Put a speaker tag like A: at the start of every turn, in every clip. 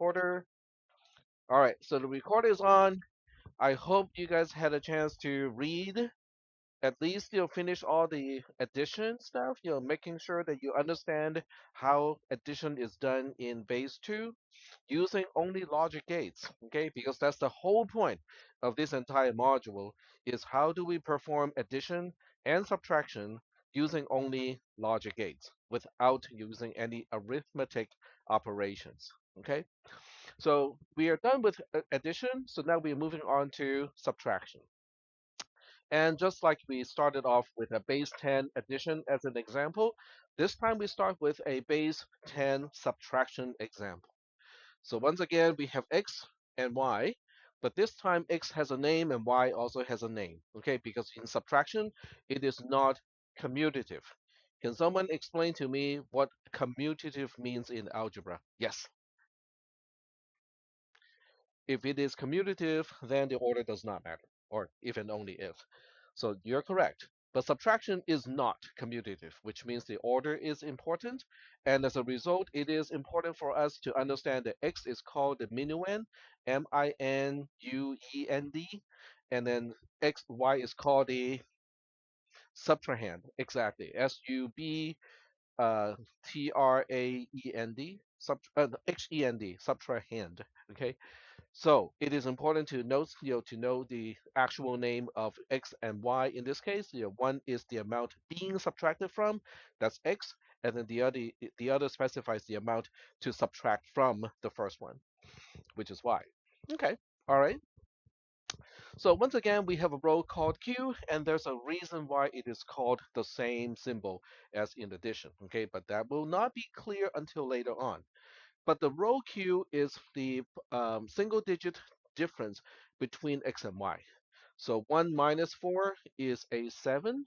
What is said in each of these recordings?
A: recorder. All right, so the recorder is on. I hope you guys had a chance to read at least finish all the addition stuff, making sure that you understand how addition is done in base 2 using only logic gates, okay? Because that's the whole point of this entire module is how do we perform addition and subtraction using only logic gates without using any arithmetic operations, okay? So we are done with addition, so now we're moving on to subtraction. And just like we started off with a base 10 addition as an example, this time we start with a base 10 subtraction example. So once again, we have x and y, but this time x has a name and y also has a name, okay? Because in subtraction, it is not commutative. Can someone explain to me what commutative means in algebra? Yes. If it is commutative, then the order does not matter, or if and only if. So you're correct. But subtraction is not commutative, which means the order is important. And as a result, it is important for us to understand that x is called the minuend, minuend, and then y is called the subtrahend. Exactly. S-U-B Trand, Hend, subtrahend. Okay. So it is important to note, to know the actual name of x and y in this case. One is the amount being subtracted from, that's x, and then the other specifies the amount to subtract from the first one, which is y. Okay, all right. So once again, we have a row called Q, and there's a reason why it is called the same symbol as in addition. Okay, but that will not be clear until later on. But the row Q is the single digit difference between x and y. So 1 minus 4 is a 7.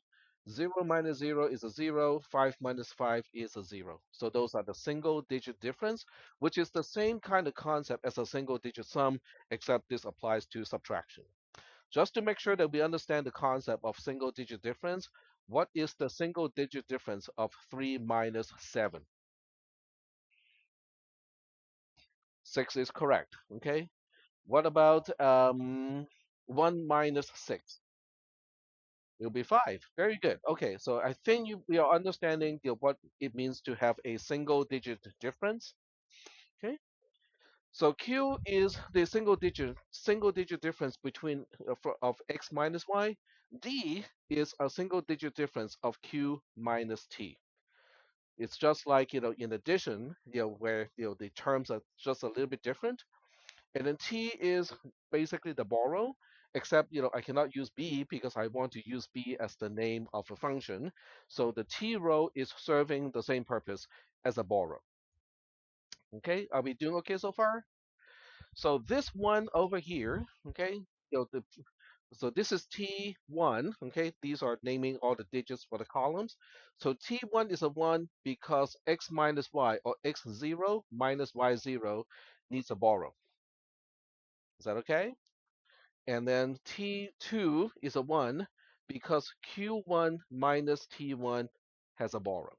A: 0 minus 0 is a 0. 5 minus 5 is a 0. So those are the single digit difference, which is the same kind of concept as a single digit sum, except this applies to subtraction. Just to make sure that we understand the concept of single digit difference, what is the single digit difference of 3 minus 7? 6 is correct. Okay. What about 1 minus 6? It'll be 5. Very good. Okay, so I think we are understanding what it means to have a single digit difference. Okay, so Q is the single digit difference between of x minus y. D is a single digit difference of Q minus T. It's just like in addition, where the terms are just a little bit different. And then T is basically the borrow, except I cannot use B because I want to use B as the name of a function. So the T row is serving the same purpose as a borrow. Okay, are we doing okay so far? So this one over here, okay, so this is T1, okay? These are naming all the digits for the columns. So T1 is a 1 because x minus y, or x0 minus y0 needs a borrow. Is that okay? And then T2 is a 1 because Q1 minus T1 has a borrow.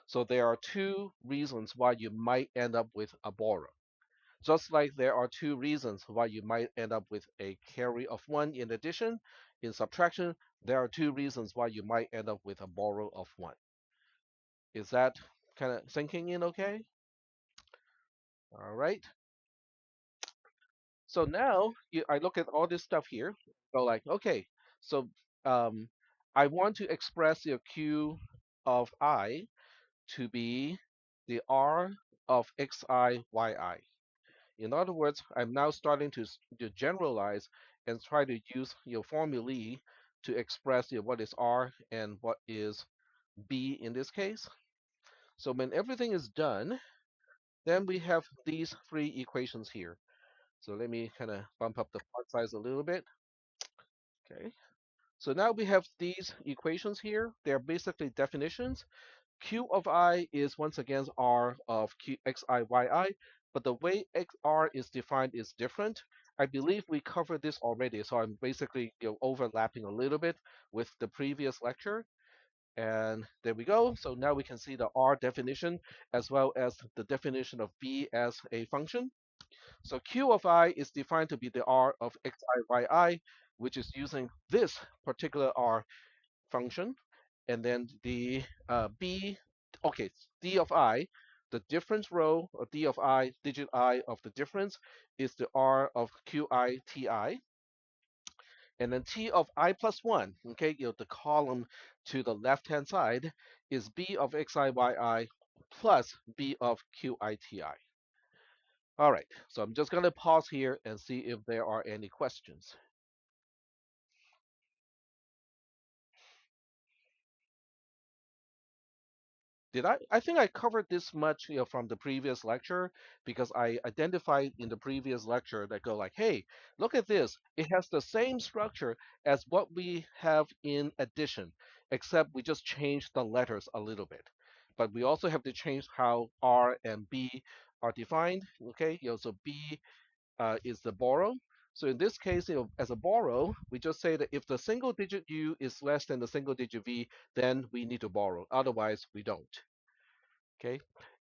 A: So there are two reasons why you might end up with a borrow. Just like there are two reasons why you might end up with a carry of 1 in addition, in subtraction, there are two reasons why you might end up with a borrow of 1. Is that kind of sinking in okay? All right. So now I look at all this stuff here, go like, okay, so um, I want to express your Q of I to be the R of xi, yi. In other words, I'm now starting to generalize and try to use your formulae to express what is R and what is B in this case. So when everything is done, then we have these three equations here. So let me kind of bump up the font size a little bit. Okay. So now we have these equations here. They're basically definitions. Q of I is once again R of Q, xi, yi, but the way xr is defined is different. I believe we covered this already, so I'm basically overlapping a little bit with the previous lecture. And there we go. So now we can see the R definition as well as the definition of B as a function. So Q of I is defined to be the R of xi, yi, which is using this particular R function. And then the B, okay, D of I, the difference row, or D of I, digit I of the difference, is the R of Qi, Ti. And then T of I plus 1, okay, the column to the left-hand side is B of xi, yi plus B of Qi, Ti. All right, so I'm just going to pause here and see if there are any questions. Did I? I think I covered this much, from the previous lecture because I identified in the previous lecture that go like, hey, look at this. It has the same structure as what we have in addition, except we just changed the letters a little bit. But we also have to change how R and B are defined. Okay, so B is the borrow. So in this case, as a borrow, we just say that if the single digit U is less than the single digit V, then we need to borrow. Otherwise, we don't. Okay.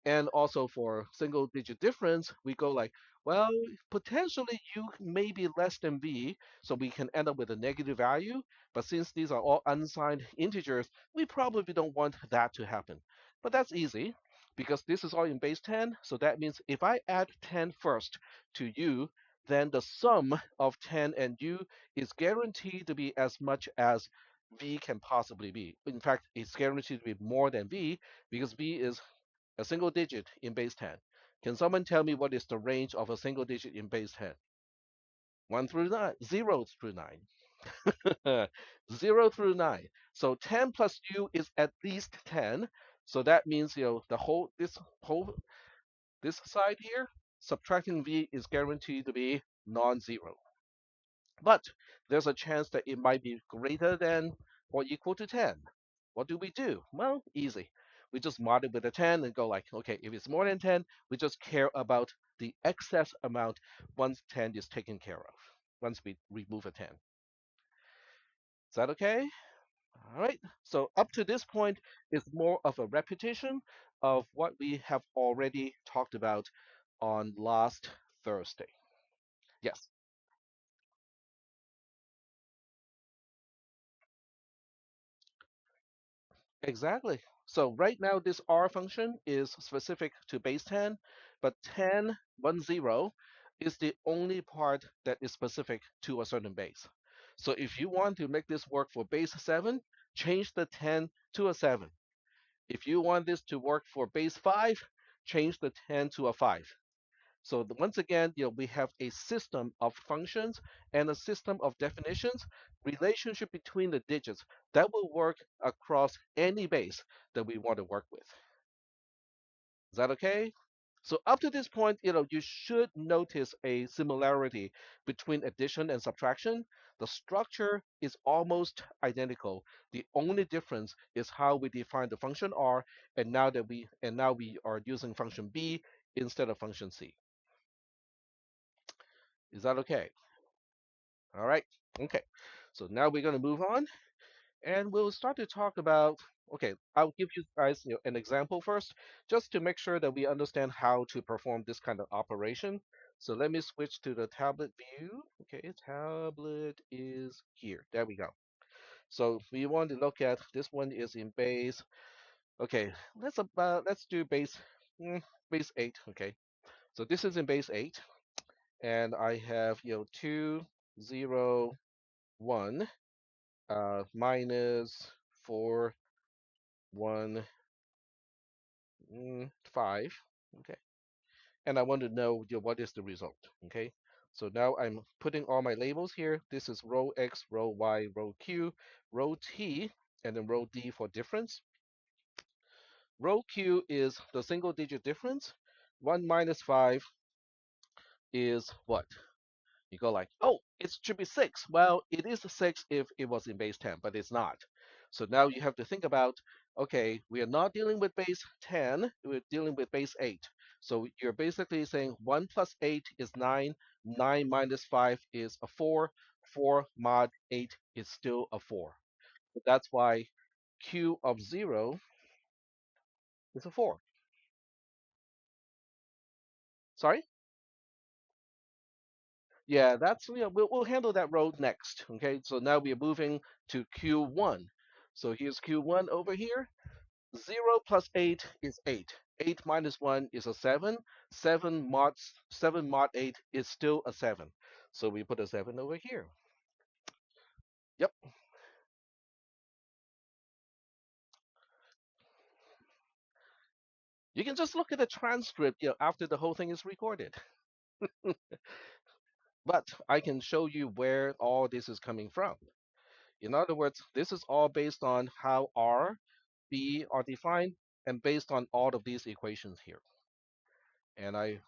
A: And also for single digit difference, we go like, well, potentially U may be less than V, so we can end up with a negative value. But since these are all unsigned integers, we probably don't want that to happen. But that's easy because this is all in base 10. So that means if I add 10 first to U, then the sum of 10 and U is guaranteed to be as much as V can possibly be. In fact, it's guaranteed to be more than V because V is a single digit in base 10. Can someone tell me what is the range of a single digit in base 10? 1 through 9, 0 through 9. 0 through 9. So 10 plus u is at least 10. So that means, the this side here, subtracting v is guaranteed to be non-zero. But there's a chance that it might be greater than or equal to 10. What do we do? Well, easy. We just mod it with a 10 and go like, okay, if it's more than 10, we just care about the excess amount once 10 is taken care of, once we remove a 10. Is that okay? All right. So up to this point is more of a repetition of what we have already talked about on last Thursday. Yes. Exactly. So right now, this R function is specific to base 10, but 10, 1, 0 is the only part that is specific to a certain base. So if you want to make this work for base 7, change the 10 to a 7. If you want this to work for base 5, change the 10 to a 5. So once again, we have a system of functions and a system of definitions, relationship between the digits that will work across any base that we want to work with. Is that okay? So up to this point, you should notice a similarity between addition and subtraction. The structure is almost identical. The only difference is how we define the function R, and now we are using function B instead of function C. Is that okay? All right. Okay. So now we're going to move on and we'll start to talk about. Okay, I'll give you guys an example first, just to make sure that we understand how to perform this kind of operation. So let me switch to the tablet view. Okay, tablet is here. There we go. So we want to look at this one is in base. Okay, let's do base 8. Okay, so this is in base 8, and I have 2, 0, 1 minus 4, 1, 5. Okay. And I want to know what is the result. Okay. So now I'm putting all my labels here. This is row X, row Y, row Q, row T, and then row D for difference. Row Q is the single digit difference. 1 minus 5 is what? You go like, oh, it should be 6. Well, it is a 6 if it was in base 10, but it's not. So now you have to think about, okay, we are not dealing with base 10, we're dealing with base 8. So you're basically saying 1 plus 8 is 9, 9 minus 5 is a 4, 4 mod 8 is still a 4. That's why Q of 0 is a 4. Sorry? Yeah, that's, we'll handle that road next. Okay, so now we are moving to Q1. So here's Q1 over here. 0 plus 8 is 8. 8 minus 1 is a 7. 7 mod 8 is still a 7. So we put a 7 over here. Yep. You can just look at the transcript, after the whole thing is recorded. But I can show you where all this is coming from. In other words, this is all based on how R, B are defined and based on all of these equations here. And I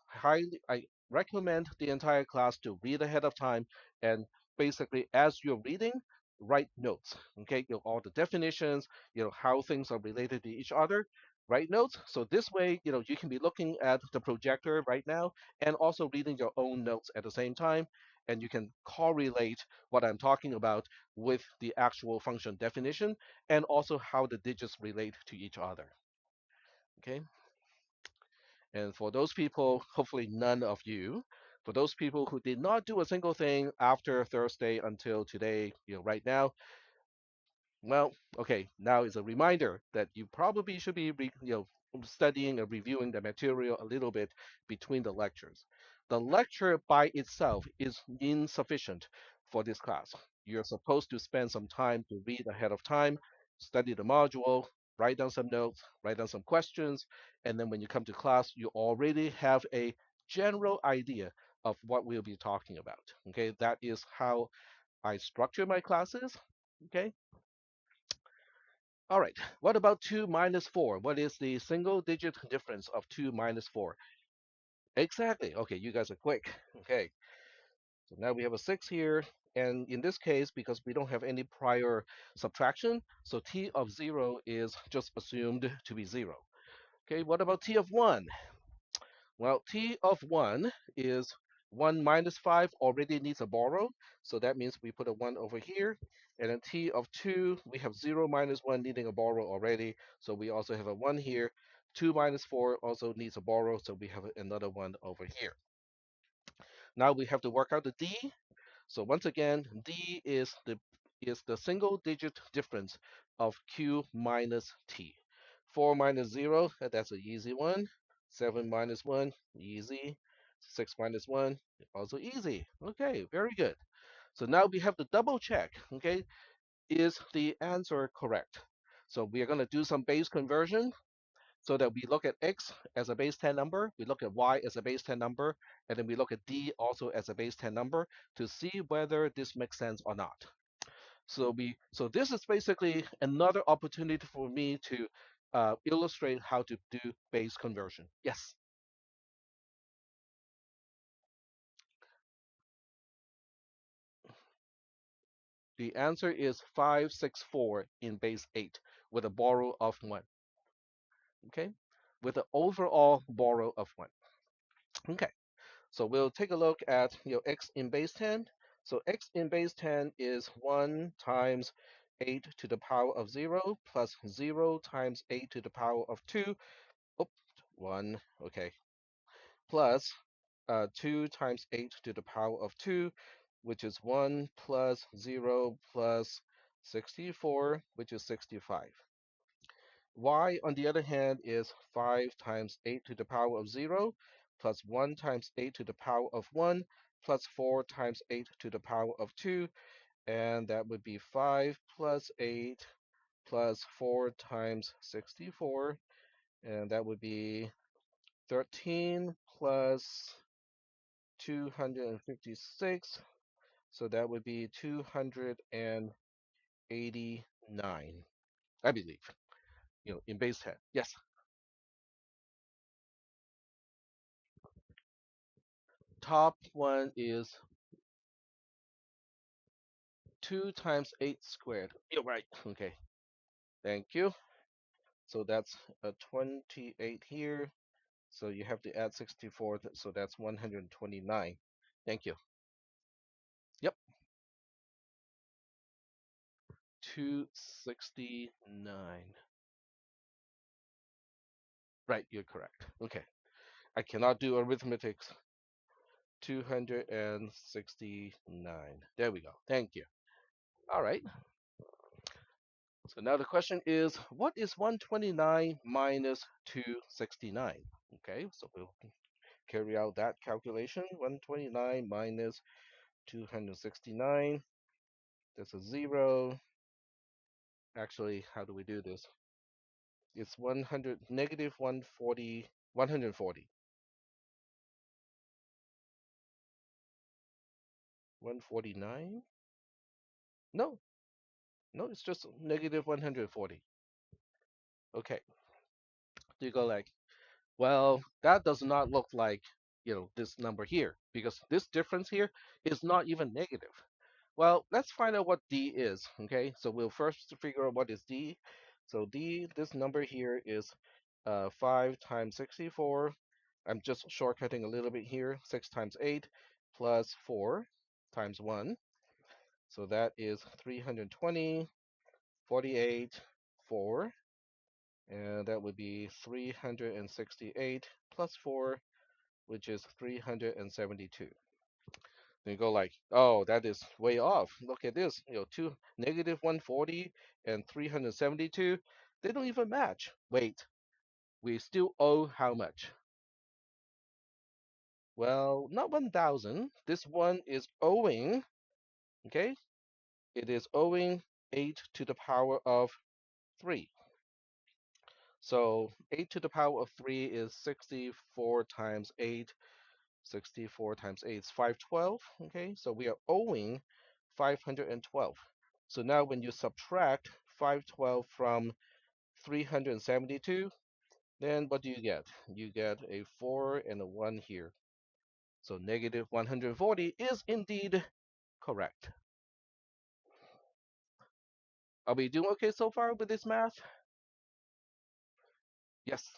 A: recommend the entire class to read ahead of time and basically as you're reading, write notes. Okay, all the definitions, how things are related to each other. Write notes. So this way, you can be looking at the projector right now and also reading your own notes at the same time. And you can correlate what I'm talking about with the actual function definition and also how the digits relate to each other. Okay. And for those people, hopefully none of you, for those people who did not do a single thing after Thursday until today, right now, well, okay, now is a reminder that you probably should be, studying and reviewing the material a little bit between the lectures. The lecture by itself is insufficient for this class. You're supposed to spend some time to read ahead of time, study the module, write down some notes, write down some questions, and then when you come to class, you already have a general idea of what we'll be talking about. Okay, that is how I structure my classes. Okay, all right, what about 2 minus 4? What is the single digit difference of 2 minus 4? Exactly. Okay, you guys are quick. Okay, so now we have a 6 here. And in this case, because we don't have any prior subtraction, so t of 0 is just assumed to be 0. Okay, what about t of 1? Well, t of 1 is 1 minus 5 already needs a borrow. So that means we put a 1 over here. And then t of 2, we have 0 minus 1 needing a borrow already. So we also have a 1 here. 2 minus 4 also needs a borrow. So we have another 1 over here. Now we have to work out the d. So once again, d is the single digit difference of q minus t. 4 minus 0, that's an easy one. 7 minus 1, easy. 6 minus 1, also easy. Okay, very good. So now we have to double check, okay, is the answer correct? So we are going to do some base conversion so that we look at x as a base 10 number, we look at y as a base 10 number, and then we look at d also as a base 10 number to see whether this makes sense or not. So this is basically another opportunity for me to illustrate how to do base conversion. Yes, the answer is 564 in base 8 with a borrow of 1. Okay, with an overall borrow of 1. Okay. So we'll take a look at x in base 10. So x in base 10 is 1 times 8 to the power of 0 plus 0 times 8 to the power of 2. Oops, 1, okay. Plus 2 times 8 to the power of 2, which is 1 plus 0 plus 64, which is 65. Y, on the other hand, is 5 times 8 to the power of 0 plus 1 times 8 to the power of 1 plus 4 times 8 to the power of 2. And that would be 5 plus 8 plus 4 times 64. And that would be 13 plus 256. So that would be 289, I believe, in base 10. Yes. Top one is 2 times 8 squared. You're right. Okay. Thank you. So that's a 28 here. So you have to add 64. So that's 129. Thank you. Yep. 269. Right, you're correct. Okay. I cannot do arithmetics. 269. There we go. Thank you. All right. So now the question is, what is 129 minus 269? Okay, so we'll carry out that calculation. 129 minus 269. That's a zero. Actually, how do we do this? It's 100, negative 140, 140. 149? No, no, it's just negative 140. Okay, so you go like, well, that does not look like, this number here because this difference here is not even negative. Well, let's find out what D is, okay? So we'll first figure out what is D. So D, this number here is 5 times 64. I'm just shortcutting a little bit here. 6 times 8 plus 4 times 1. So that is 320, 48, 4. And that would be 368 plus 4, which is 372. Then you go like, oh, that is way off. Look at this, two negative 140 and 372. They don't even match. Wait, we still owe how much? Well, not 1,000. This one is owing, okay? It is owing 8 to the power of 3. So 8 to the power of 3 is 64 times 8. 64 times 8 is 512. Okay, so we are owing 512. So now when you subtract 512 from 372, then what do you get? You get a 4 and a 1 here. So negative 140 is indeed correct. Are we doing okay so far with this math? Yes.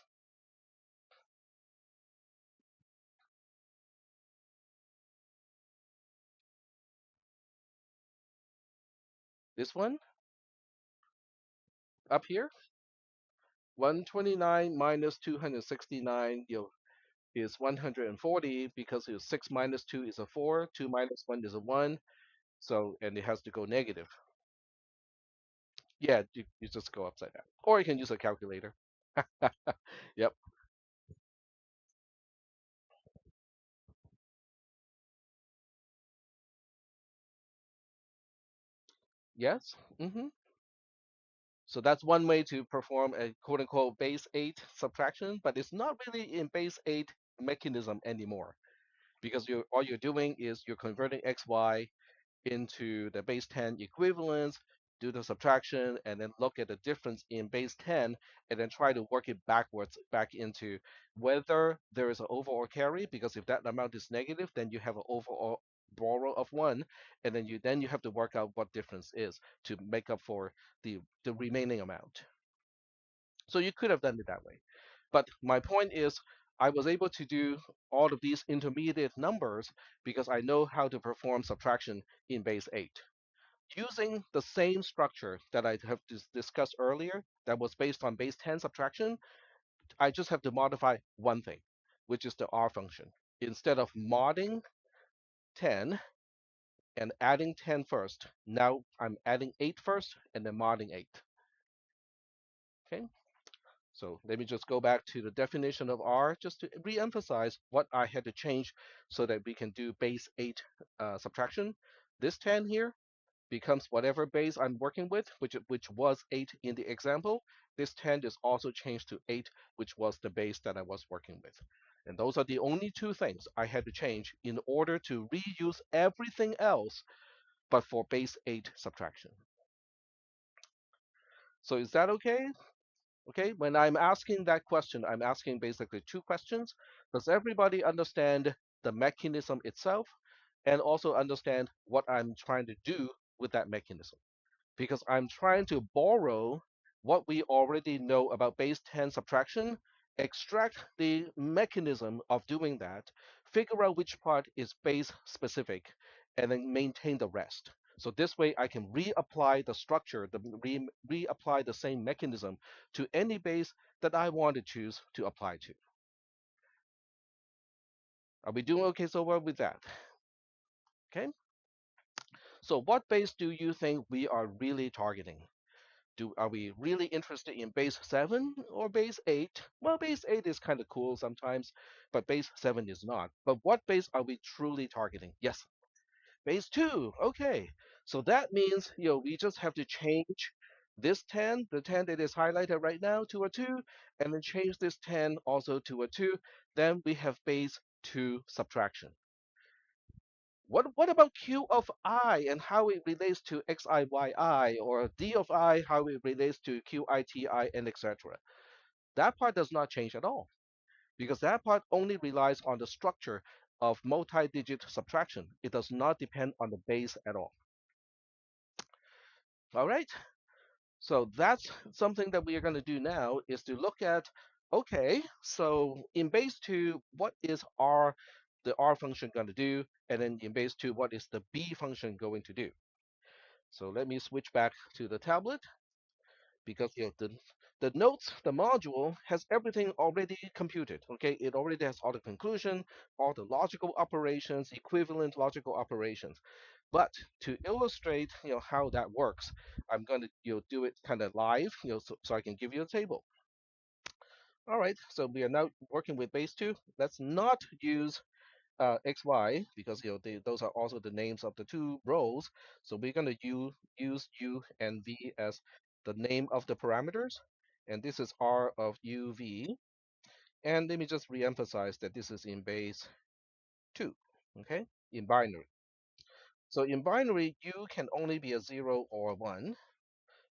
A: This one up here, 129 minus 269, is 140 because 6 minus 2 is a 4, 2 minus 1 is a 1, so and it has to go negative. Yeah, you just go upside down. Or you can use a calculator. Yep. Yes. So that's one way to perform a quote unquote base 8 subtraction, but it's not really in base 8 mechanism anymore because all you're doing is you're converting xy into the base 10 equivalents, do the subtraction, and then look at the difference in base 10, and then try to work it backwards back into whether there is an over or carry, because if that amount is negative, then you have an over or borrow of 1, and then you have to work out what difference is to make up for the remaining amount. So you could have done it that way. But my point is, I was able to do all of these intermediate numbers because I know how to perform subtraction in base 8 using the same structure that I have discussed earlier that was based on base 10 subtraction. I just have to modify one thing, which is the R function. Instead of modding 10 and adding 10 first, now I'm adding 8 first and then modding 8. Okay, so let me just go back to the definition of R just to re-emphasize what I had to change so that we can do base 8 subtraction. This 10 here becomes whatever base I'm working with, which was 8 in the example. This 10 is also changed to 8, which was the base that I was working with. And those are the only two things I had to change in order to reuse everything else but for base 8 subtraction. So is that okay? Okay, when I'm asking that question, I'm asking basically two questions. Does everybody understand the mechanism itself and also understand what I'm trying to do with that mechanism? Because I'm trying to borrow what we already know about base 10 subtraction, extract the mechanism of doing that, figure out which part is base specific, and then maintain the rest. So this way I can reapply the structure, reapply the same mechanism to any base that I want to choose to apply to. Are we doing okay so well with that? Okay. So what base do you think we are really targeting? Are we really interested in base 7 or base 8? Well, base 8 is kind of cool sometimes, but base 7 is not. But what base are we truly targeting? Yes, base 2. Okay. So that means, we just have to change this 10, the 10 that is highlighted right now, to a 2, and then change this 10 also to a 2. Then we have base 2 subtraction. What about Q of I and how it relates to XIYI, or D of I, how it relates to QITI, and etc.? That part does not change at all because that part only relies on the structure of multi-digit subtraction. It does not depend on the base at all. All right. So that's something that we are going to do now is to look at, okay, so in base 2, what is the R function going to do? And then in base 2, what is the B function going to do? So let me switch back to the tablet because the notes, the module has everything already computed. Okay, it already has all the conclusion, all the logical operations, equivalent logical operations. But to illustrate, how that works, I'm going to do it kind of live, so I can give you a table. All right, so we are now working with base 2. Let's not use XY because those are also the names of the two rows. So we're going to use U and V as the name of the parameters. And this is R of UV. And let me just reemphasize that this is in base 2, okay, in binary. So in binary, U can only be a 0 or 1.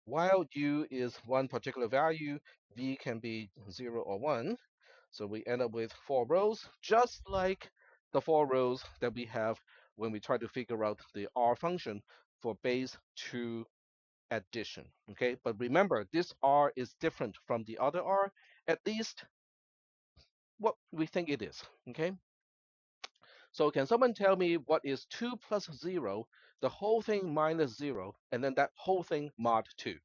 A: While U is one particular value, V can be 0 or 1. So we end up with 4 rows, just like the 4 rows that we have when we try to figure out the R function for base 2 addition. Okay, but remember, this R is different from the other R, at least what we think it is. Okay, so can someone tell me what is 2 plus 0, the whole thing minus 0, and then that whole thing mod 2?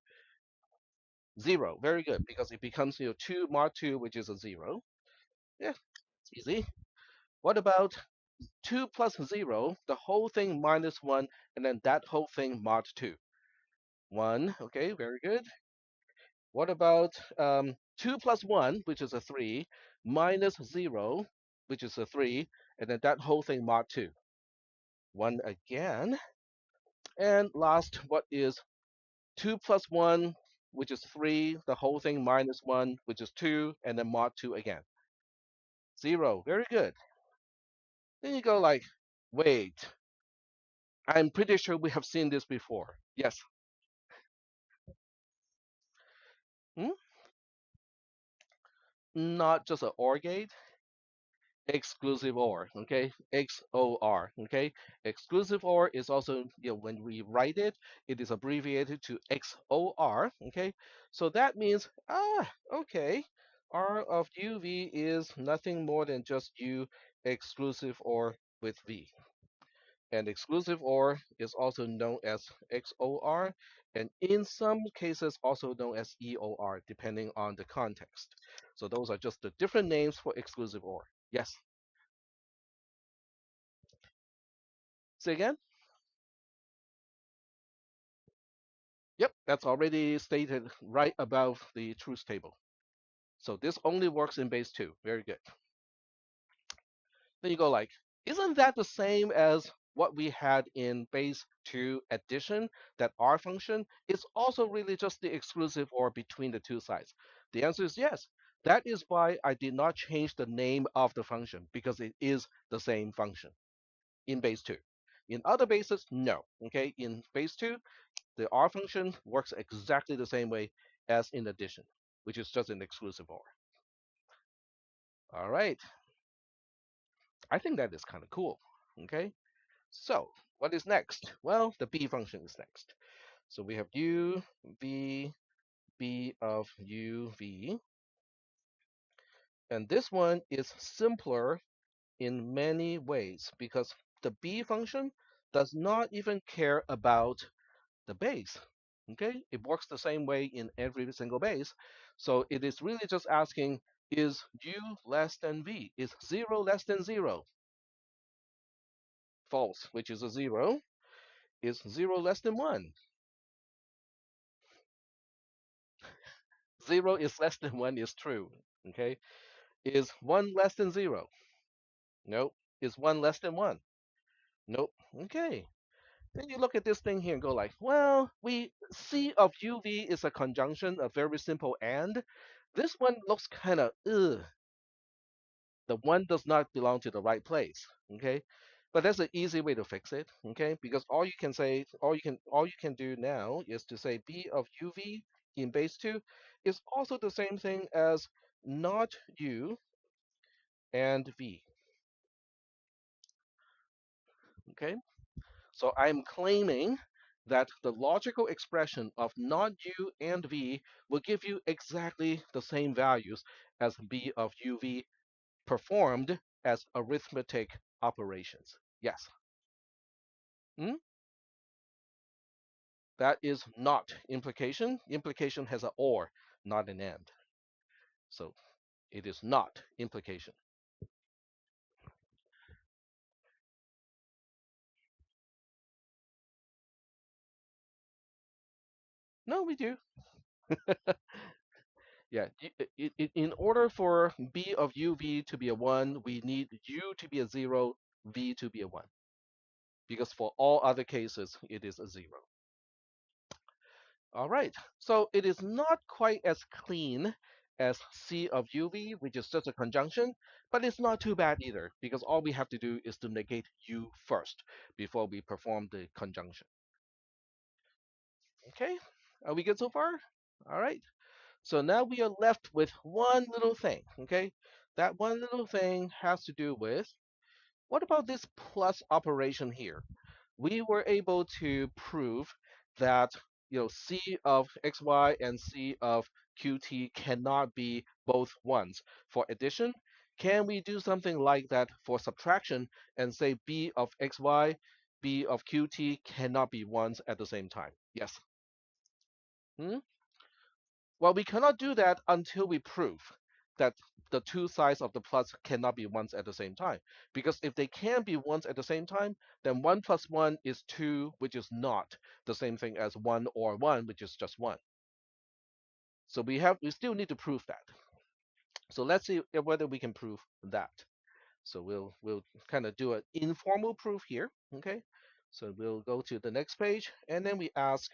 A: 0, very good, because it becomes 2 mod 2, which is a 0. Yeah, it's easy. What about 2 plus 0, the whole thing minus 1, and then that whole thing mod 2? 1, okay, very good. What about 2 plus 1, which is a 3, minus 0, which is a 3, and then that whole thing mod 2? 1 again. And last, what is 2 plus 1, which is 3, the whole thing minus 1, which is 2, and then mod 2 again? 0, very good. Then you go like, wait, I'm pretty sure we have seen this before. Yes. Hmm? Not just an OR gate, exclusive OR, okay? XOR, okay? Exclusive OR is also, when we write it, it is abbreviated to XOR, okay? So that means, okay, R of UV is nothing more than just U exclusive OR with V. And exclusive OR is also known as XOR, and in some cases also known as EOR, depending on the context. So those are just the different names for exclusive OR. Yes. Say again? Yep, that's already stated right above the truth table. So this only works in base 2. Very good. Then you go like, isn't that the same as what we had in base 2 addition? That R function is also really just the exclusive OR between the two sides. The answer is yes. That is why I did not change the name of the function, because it is the same function in base 2. In other bases, no. Okay, in base 2, the R function works exactly the same way as in addition, which is just an exclusive OR. All right, I think that is kind of cool. Okay, so what is next? Well, the B function is next. So we have U, V, B of U, V. And this one is simpler in many ways because the B function does not even care about the base. Okay, it works the same way in every single base. So it is really just asking, is u less than v? Is 0 less than 0? False, which is a 0. Is 0 less than 1? 0 is less than 1 is true. Okay, is 1 less than 0? Nope. Is 1 less than 1? Nope. Okay. Then you look at this thing here and go like, well, we C of UV is a conjunction, a very simple and. This one looks kind of, ugh. The one does not belong to the right place. Okay. But that's an easy way to fix it. Okay. Because all you can do now is to say B of UV in base 2 is also the same thing as not U and V. Okay. So I'm claiming that the logical expression of not u and v will give you exactly the same values as b of uv performed as arithmetic operations. Yes. Hmm? That is not implication. Implication has an or, not an and. So it is not implication. No, we do. Yeah. In order for b of uv to be a 1, we need u to be a 0, v to be a 1. Because for all other cases, it is a 0. All right, so it is not quite as clean as C of UV, which is just a conjunction, but it's not too bad either, because all we have to do is to negate U first before we perform the conjunction. Okay, are we good so far? All right, so now we are left with one little thing, okay? That one little thing has to do with, what about this plus operation here? We were able to prove that C of xy and C of qt cannot be both ones. For addition, can we do something like that for subtraction and say b of xy, b of qt cannot be ones at the same time? Yes. Hmm? Well, we cannot do that until we prove that the two sides of the plus cannot be ones at the same time. Because if they can be ones at the same time, then 1 plus 1 is 2, which is not the same thing as 1 or 1, which is just 1. So we still need to prove that. So let's see whether we can prove that. So we'll kind of do an informal proof here. Okay. So we'll go to the next page, and then we ask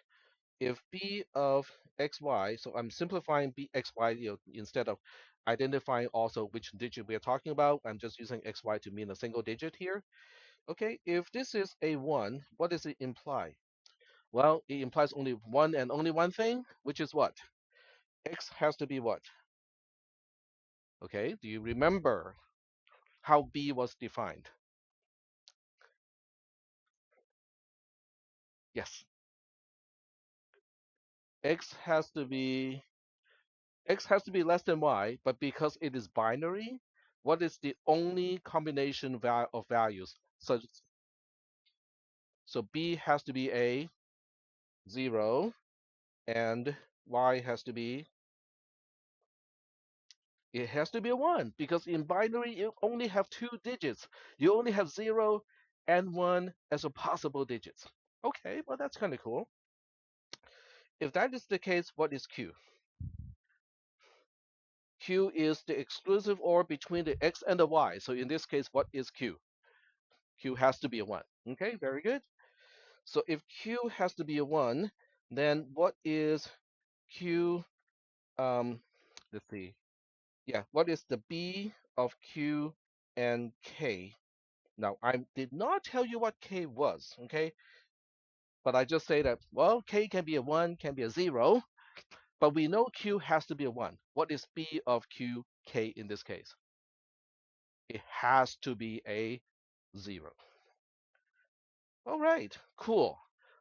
A: if b of xy, so I'm simplifying b xy, instead of identifying also which digit we are talking about, I'm just using xy to mean a single digit here. Okay, if this is a 1, what does it imply? Well, it implies only one and only one thing, which is what? X has to be what? Okay, do you remember how b was defined? Yes, x has to be x has to be less than y, but because it is binary, what is the only combination of values? So b has to be a 0 and y has to be, it has to be a 1 because in binary you only have two digits. You only have 0 and 1 as a possible digits. Okay, well that's kind of cool. If that is the case, what is q? Q is the exclusive OR between the x and the y. So in this case, what is q? Q has to be a 1. Okay, very good. So if q has to be a 1, then what is q? Um, let's see. Yeah, what is the b of q and k? Now, I did not tell you what k was, okay? But I just say that, well, k can be a 1, can be a 0, but we know q has to be a 1. What is b of q, k in this case? It has to be a 0. All right, cool.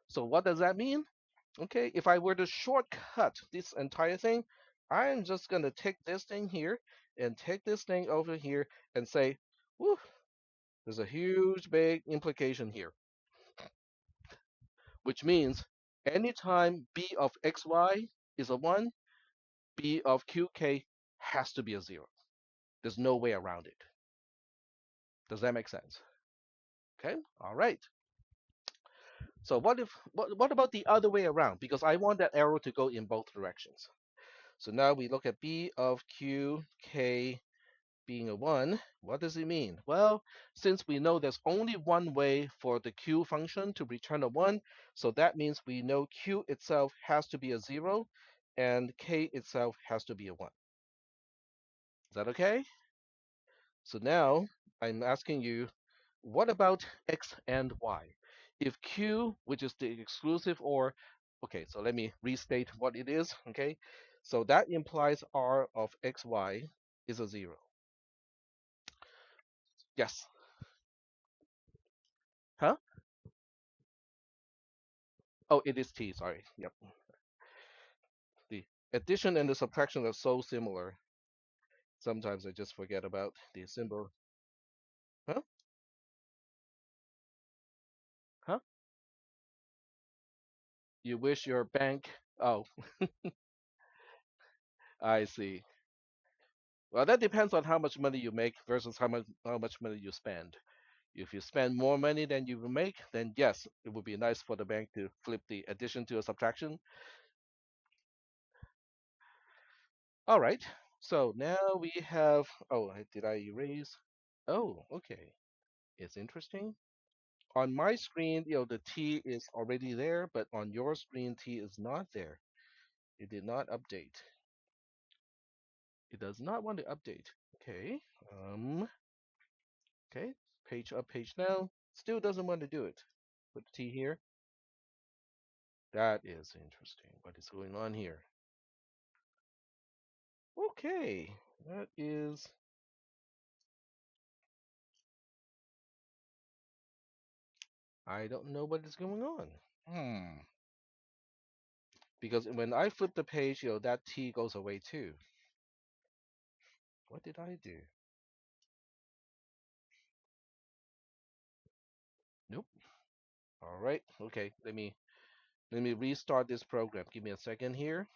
A: So what does that mean? Okay, if I were to shortcut this entire thing, I'm just going to take this thing here and take this thing over here and say, whew, there's a huge, big implication here. which means anytime b of xy is a 1, b of qk has to be a 0. There's no way around it. Does that make sense? Okay, all right. So what about the other way around? Because I want that arrow to go in both directions. So now we look at b of qk being a 1. What does it mean? Well, since we know there's only one way for the q function to return a 1, so that means we know q itself has to be a 0 and k itself has to be a 1. Is that okay? So now I'm asking you, what about x and y? If q, which is the exclusive or, okay, so let me restate what it is, okay? So that implies r of xy is a 0. Yes. Huh? Oh, it is t, sorry. Yep. The addition and the subtraction are so similar. Sometimes I just forget about the symbol. Huh? Huh? You wish your bank. Oh, I see. Well, that depends on how much money you make versus how much money you spend. If you spend more money than you make, then yes, it would be nice for the bank to flip the addition to a subtraction. All right. So now we have. Oh, did I erase? Oh, okay. It's interesting. On my screen, the T is already there, but on your screen, T is not there. It did not update. It does not want to update. Okay. Okay. Page up, page down. Still doesn't want to do it. Put T here. That is interesting. What is going on here? Okay. That is. I don't know what is going on. Hmm. Because when I flip the page, that T goes away too. What did I do? Nope. All right. Okay. Let me restart this program. Give me a second here.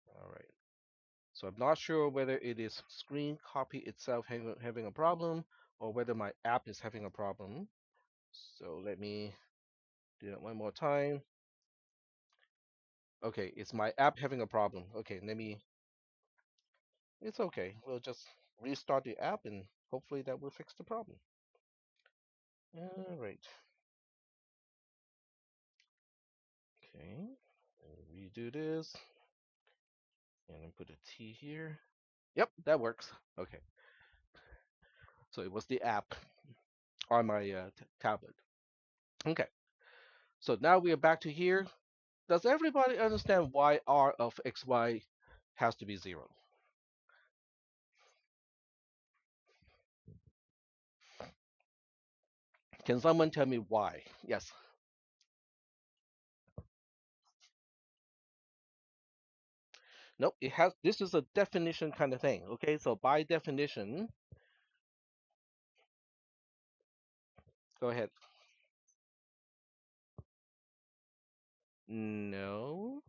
A: All right. So I'm not sure whether it is screen copy itself having a problem or whether my app is having a problem. So let me do that one more time. Okay, it's my app having a problem. Okay, it's okay. We'll just restart the app and hopefully that will fix the problem. All right. Okay. Redo this and then put a T here. Yep, that works. Okay. So it was the app on my tablet. Okay. So now we are back to here. Does everybody understand why r of xy has to be 0? Can someone tell me why? Yes. Nope. It has. This is a definition kind of thing. Okay. So by definition, go ahead. No,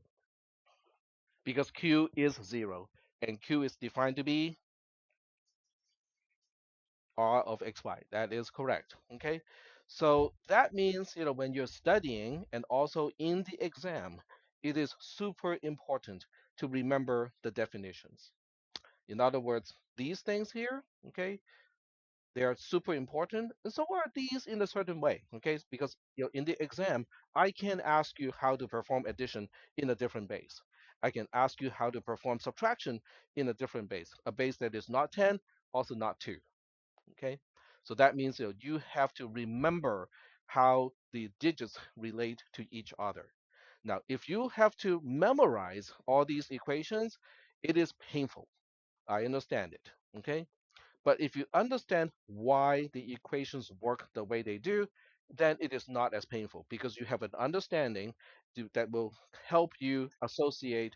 A: because q is 0, and q is defined to be r of xy. That is correct. Okay. So that means, when you're studying and also in the exam, it is super important to remember the definitions. In other words, these things here, okay, they are super important, and so are these in a certain way, okay? Because in the exam, I can ask you how to perform addition in a different base. I can ask you how to perform subtraction in a different base, a base that is not 10, also not 2, okay? So that means you have to remember how the digits relate to each other. Now, if you have to memorize all these equations, it is painful. I understand it, okay? But if you understand why the equations work the way they do, then it is not as painful because you have an understanding that will help you associate,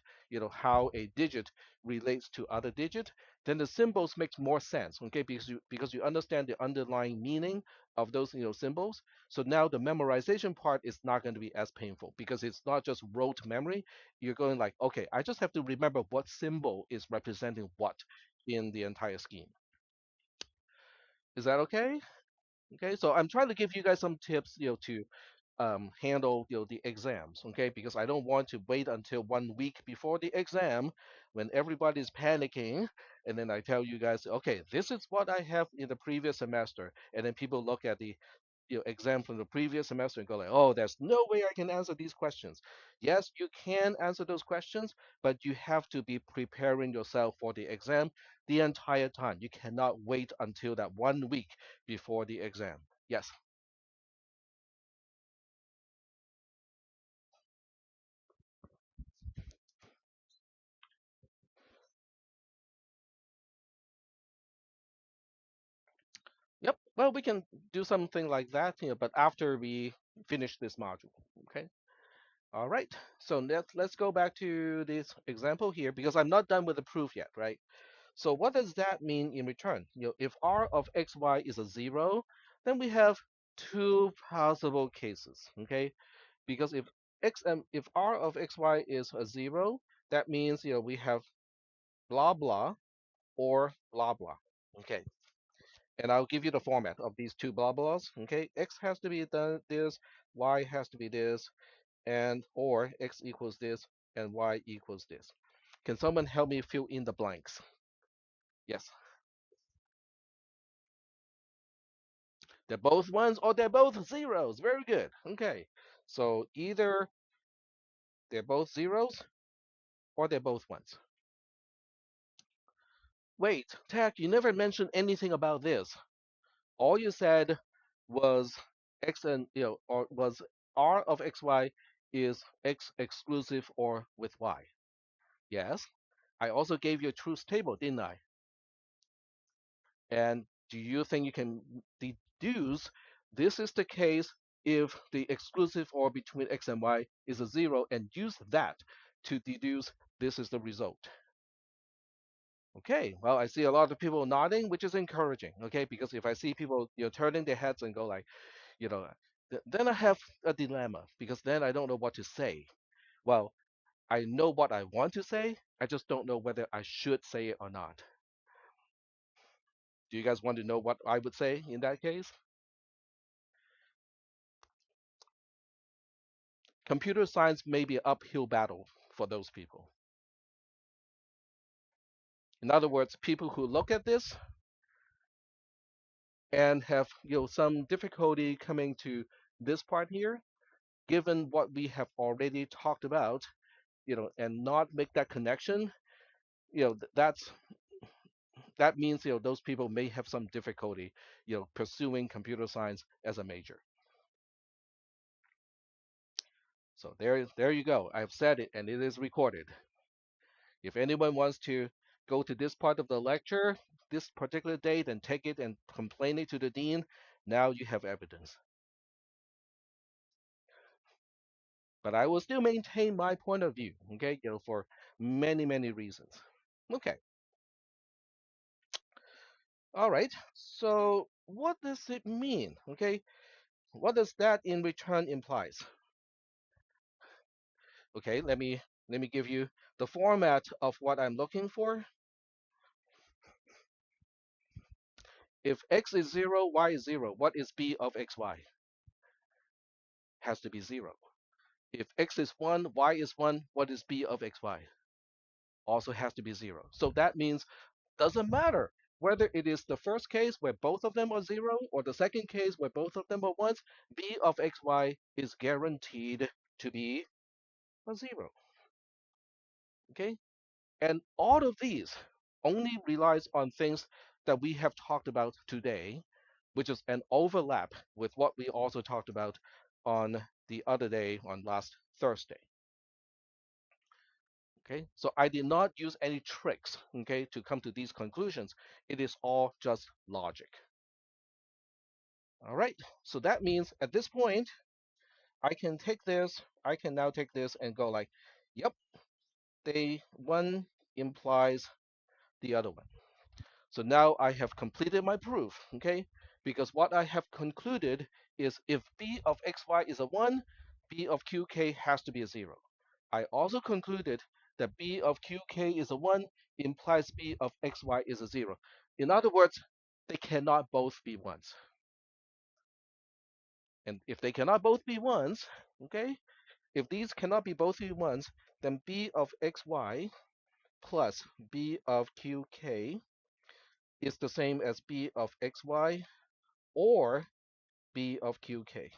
A: how a digit relates to other digit. Then the symbols makes more sense, okay, because you understand the underlying meaning of those, symbols. So now the memorization part is not going to be as painful because it's not just rote memory. You're going like, okay, I just have to remember what symbol is representing what in the entire scheme. Is that okay? Okay, so I'm trying to give you guys some tips, to handle, the exams, okay? Because I don't want to wait until 1 week before the exam when everybody's panicking, and then I tell you guys, okay, this is what I have in the previous semester, and then people look at the, exam from the previous semester and go like, oh, there's no way I can answer these questions. Yes, you can answer those questions, but you have to be preparing yourself for the exam the entire time. You cannot wait until that 1 week before the exam. Yes. Yep. Well, we can do something like that, but after we finish this module. Okay. All right. So let's go back to this example here because I'm not done with the proof yet, right? So what does that mean in return? If r of xy is a zero, then we have two possible cases. Okay. Because if r of xy is a zero, that means we have blah blah or blah blah. Okay. And I'll give you the format of these two blah blahs. Okay, x has to be this, y has to be this, and or x equals this and y equals this. Can someone help me fill in the blanks? Yes, they're both ones or they're both zeros. Very good. Okay, so either they're both zeros or they're both ones. Wait, Tack, you never mentioned anything about this. All you said was x and or was r of xy is x exclusive or with y. Yes. I also gave you a truth table, didn't I? And do you think you can deduce this is the case if the exclusive or between x and y is a zero and use that to deduce this is the result? Okay, well, I see a lot of people nodding, which is encouraging. Okay, because if I see people turning their heads and go like, you know, then I have a dilemma because then I don't know what to say. Well, I know what I want to say. I just don't know whether I should say it or not. Do you guys want to know what I would say in that case? Computer science may be an uphill battle for those people. In other words, people who look at this and have some difficulty coming to this part here, given what we have already talked about, and not make that connection, that means those people may have some difficulty pursuing computer science as a major. So there you go. I've said it and it is recorded. If anyone wants to go to this part of the lecture this particular date and take it and complain it to the dean, now you have evidence. But I will still maintain my point of view, okay, for many, many reasons. Okay, all right. So what does it mean? Okay, what does that in return implies? Okay, let me give you the format of what I'm looking for. If x is 0, y is 0, what is b of xy? Has to be 0. If x is 1, y is 1, what is b of xy? Also has to be 0. So that means doesn't matter whether it is the first case where both of them are 0 or the second case where both of them are 1s, b of xy is guaranteed to be a 0. Okay? And all of these only relies on things that we have talked about today, which is an overlap with what we also talked about on the other day on last Thursday. Okay, so I did not use any tricks, okay, to come to these conclusions. It is all just logic. All right. So that means at this point, I can take this, I can now take this and go like, yep, they one implies the other one. So now I have completed my proof, okay? Because what I have concluded is if b of xy is a 1, b of qk has to be a 0. I also concluded that b of qk is a 1 implies b of xy is a 0. In other words, they cannot both be 1s. And if they cannot both be 1s, okay, if these cannot be both be 1s, then b of xy plus b of qk is the same as b of xy or b of qk.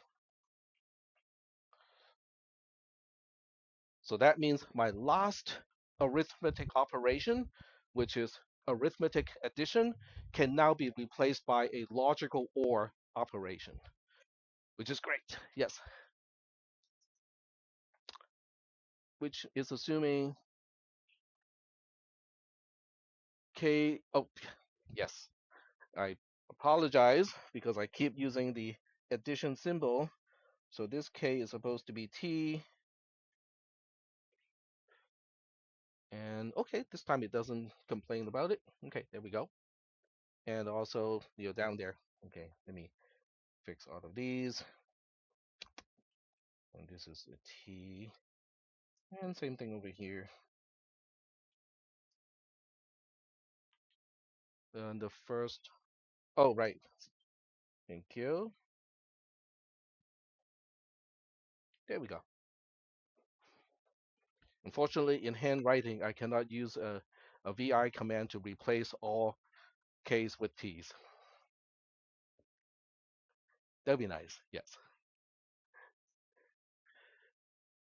A: So that means my last arithmetic operation, which is arithmetic addition, can now be replaced by a logical OR operation, which is great. Yes, which is assuming k. Oh, yes. I apologize because I keep using the addition symbol. So this k is supposed to be t. And okay, this time it doesn't complain about it. Okay, there we go. And also, down there. Okay, let me fix all of these. And this is a T. And same thing over here. And the first, oh, right. Thank you. There we go. Unfortunately, in handwriting, I cannot use a VI command to replace all Ks with Ts. That'd be nice, yes.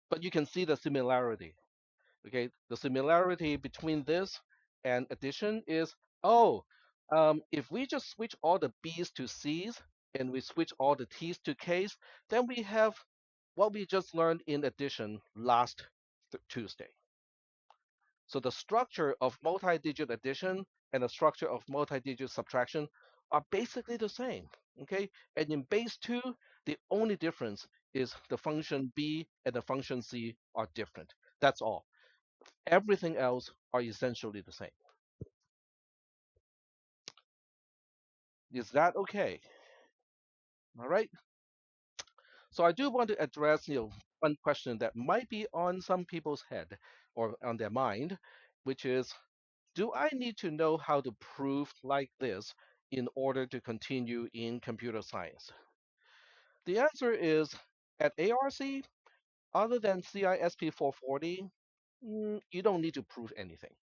A: But you can see the similarity. Okay, the similarity between this and addition is, oh, if we just switch all the B's to C's and we switch all the T's to K's, then we have what we just learned in addition last Tuesday. So the structure of multi-digit addition and the structure of multi-digit subtraction are basically the same. Okay, and in base 2, the only difference is the function b and the function c are different. That's all. Everything else are essentially the same. Is that okay? All right. So I do want to address, one question that might be on some people's head or on their mind, which is, do I need to know how to prove like this in order to continue in computer science? The answer is, at ARC, other than CISP 440, you don't need to prove anything.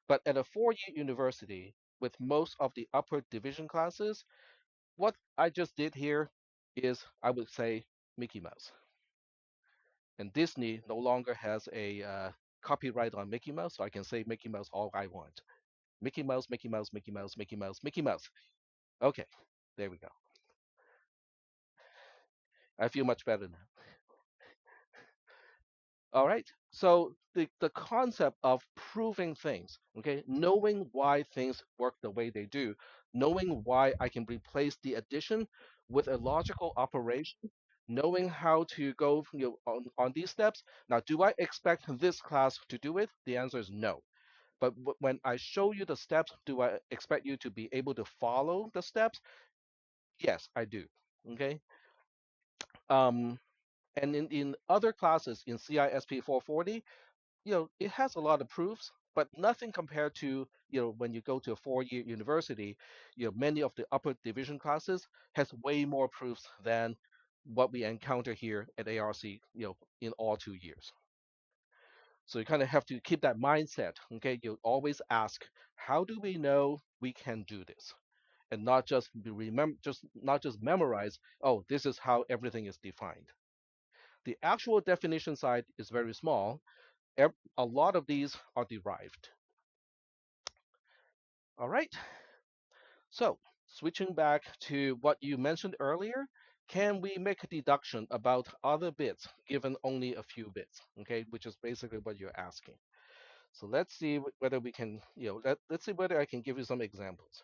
A: But at a 4-year university with most of the upper division classes, what I just did here is, I would say, Mickey Mouse. And Disney no longer has a copyright on Mickey Mouse, so I can say Mickey Mouse all I want. Mickey Mouse, Mickey Mouse, Mickey Mouse, Mickey Mouse, Mickey Mouse. Okay, there we go. I feel much better now. All right. So the concept of proving things, okay, knowing why things work the way they do, knowing why I can replace the addition with a logical operation, knowing how to go on these steps. Now, do I expect this class to do it? The answer is no. But when I show you the steps, do I expect you to be able to follow the steps? Yes, I do. Okay. Um, and in other classes in CISP 440, it has a lot of proofs, but nothing compared to, when you go to a 4-year university, many of the upper division classes has way more proofs than what we encounter here at ARC, in all 2 years. So you kind of have to keep that mindset. Okay, you always ask, how do we know we can do this? And not just not just memorize, oh, this is how everything is defined. The actual definition side is very small. A lot of these are derived. All right. So switching back to what you mentioned earlier, can we make a deduction about other bits given only a few bits? Okay, which is basically what you're asking. So let's see whether we can, let's see whether I can give you some examples.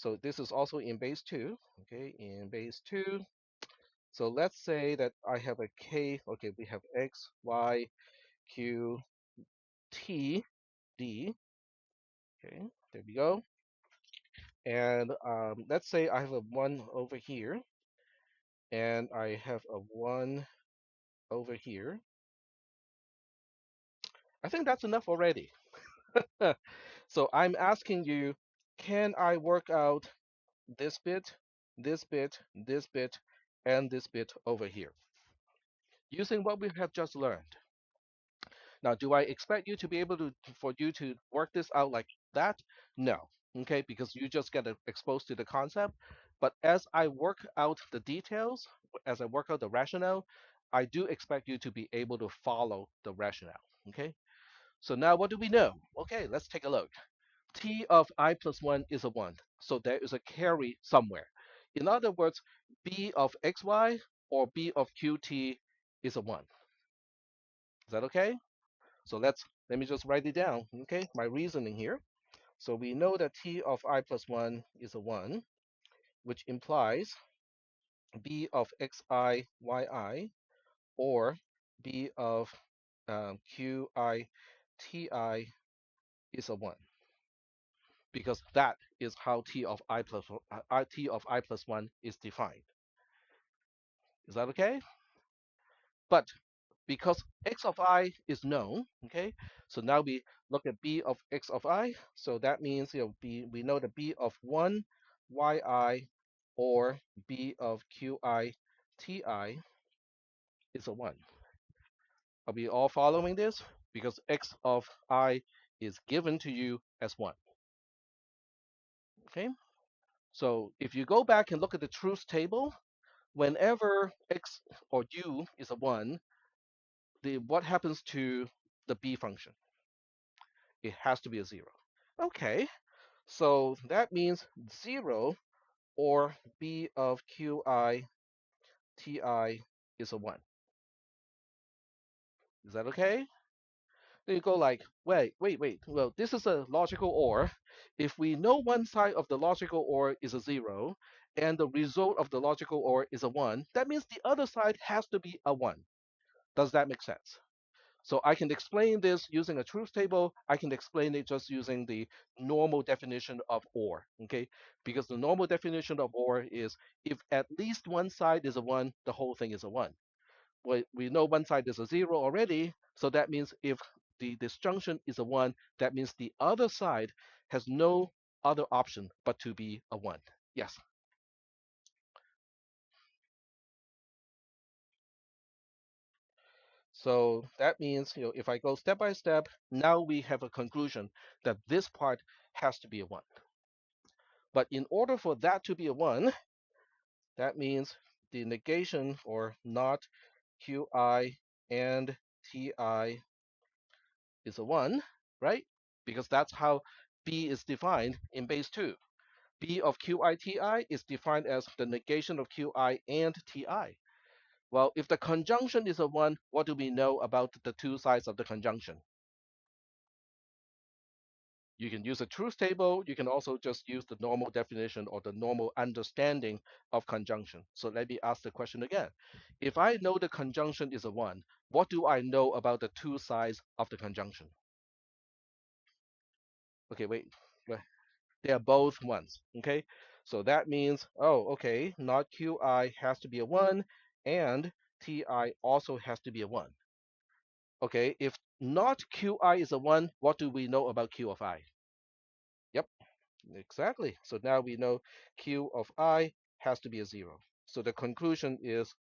A: So this is also in base 2. Okay, in base 2. So let's say that I have a k. Okay, we have x, y, q, t, d. Okay, there we go. And let's say I have a 1 over here, and I have a 1 over here. I think that's enough already. So I'm asking you, can I work out this bit, this bit, this bit, and this bit over here using what we have just learned? Now, do I expect you to be able to for you to work this out like that? No. Okay, because you just get exposed to the concept. But as I work out the details, as I work out the rationale, I do expect you to be able to follow the rationale. Okay. So now what do we know? Okay, let's take a look. T of I plus 1 is a 1. So there is a carry somewhere. In other words, B of xy or B of qt is a 1. Is that okay? So let me just write it down. Okay, my reasoning here. So we know that T of I plus 1 is a 1, which implies B of xi yi or B of qi ti is a 1, because that is how T of I plus 1 is defined. Is that okay? But because x of I is known, okay, so now we look at B of x of I. So that means, we know that B of 1 yi or B of qi ti is a 1. Are we all following this? Because x of I is given to you as 1. Okay, so if you go back and look at the truth table, whenever x or u is a 1, what happens to the b function? It has to be a 0. Okay, so that means 0 or b of qi ti is a 1. Is that okay? Then you go like, wait. Well, this is a logical OR. If we know one side of the logical OR is a 0 and the result of the logical OR is a 1, that means the other side has to be a 1. Does that make sense? So I can explain this using a truth table. I can explain it just using the normal definition of OR, okay? Because the normal definition of OR is if at least one side is a 1, the whole thing is a 1. We know one side is a 0 already, so that means if the disjunction is a 1, that means the other side has no other option but to be a 1. Yes. So that means, if I go step by step, now we have a conclusion that this part has to be a 1. But in order for that to be a 1, that means the negation or not qi and ti is a 1, right? Because that's how B is defined in base 2. B of qi ti is defined as the negation of qi and ti. Well, if the conjunction is a 1, what do we know about the two sides of the conjunction? You can use a truth table. You can also just use the normal definition or the normal understanding of conjunction. So let me ask the question again. If I know the conjunction is a 1, what do I know about the two sides of the conjunction? Okay, wait. They are both 1s. Okay, so that means, oh, okay, not qi has to be a 1 and ti also has to be a 1. Okay, if not qi is a 1, what do we know about q of I? Yep, exactly. So now we know q of I has to be a 0. So the conclusion is,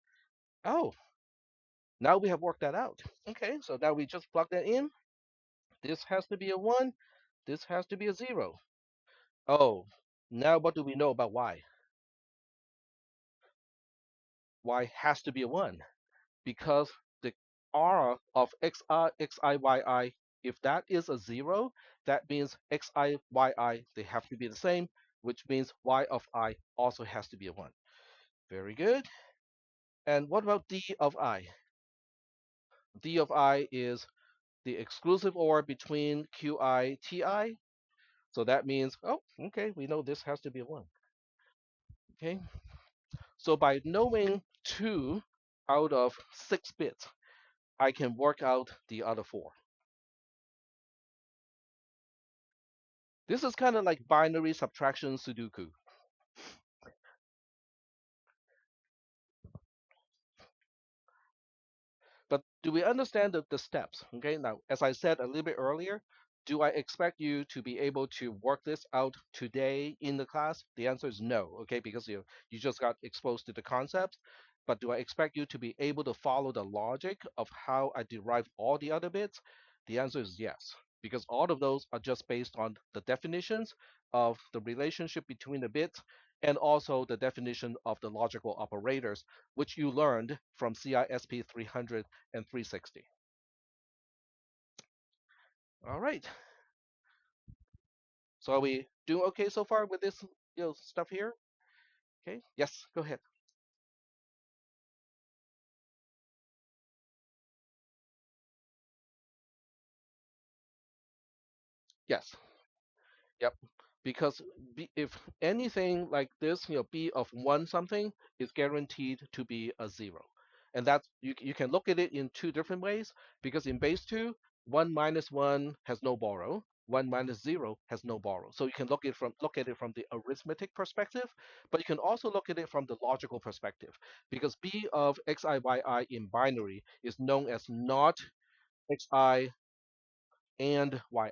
A: oh, now we have worked that out. Okay, so now we just plug that in. This has to be a 1. This has to be a 0. Oh, now what do we know about y? Y has to be a 1 because the r of xi, if that is a 0, that means xi, yi, they have to be the same, which means y of I also has to be a 1. Very good. And what about d of I? D of I is the exclusive OR between qi, ti. So that means, oh, okay, we know this has to be a 1. Okay. So by knowing 2 out of 6 bits, I can work out the other 4. This is kind of like binary subtraction Sudoku. But do we understand the steps? Okay, now, as I said a little bit earlier, do I expect you to be able to work this out today in the class? The answer is no, okay, because you just got exposed to the concepts. But do I expect you to be able to follow the logic of how I derive all the other bits? The answer is yes, because all of those are just based on the definitions of the relationship between the bits and also the definition of the logical operators, which you learned from CISP 300 and 360. All right. So are we doing okay so far with this stuff here? Okay. Yes, go ahead. Yes. Yep. Because if anything like this, b of 1 something is guaranteed to be a 0. And that's you can look at it in 2 different ways because in base 2, 1 minus 1 has no borrow. 1 minus 0 has no borrow. So you can look at it from the arithmetic perspective, but you can also look at it from the logical perspective because b of xi in binary is known as not xi and yi.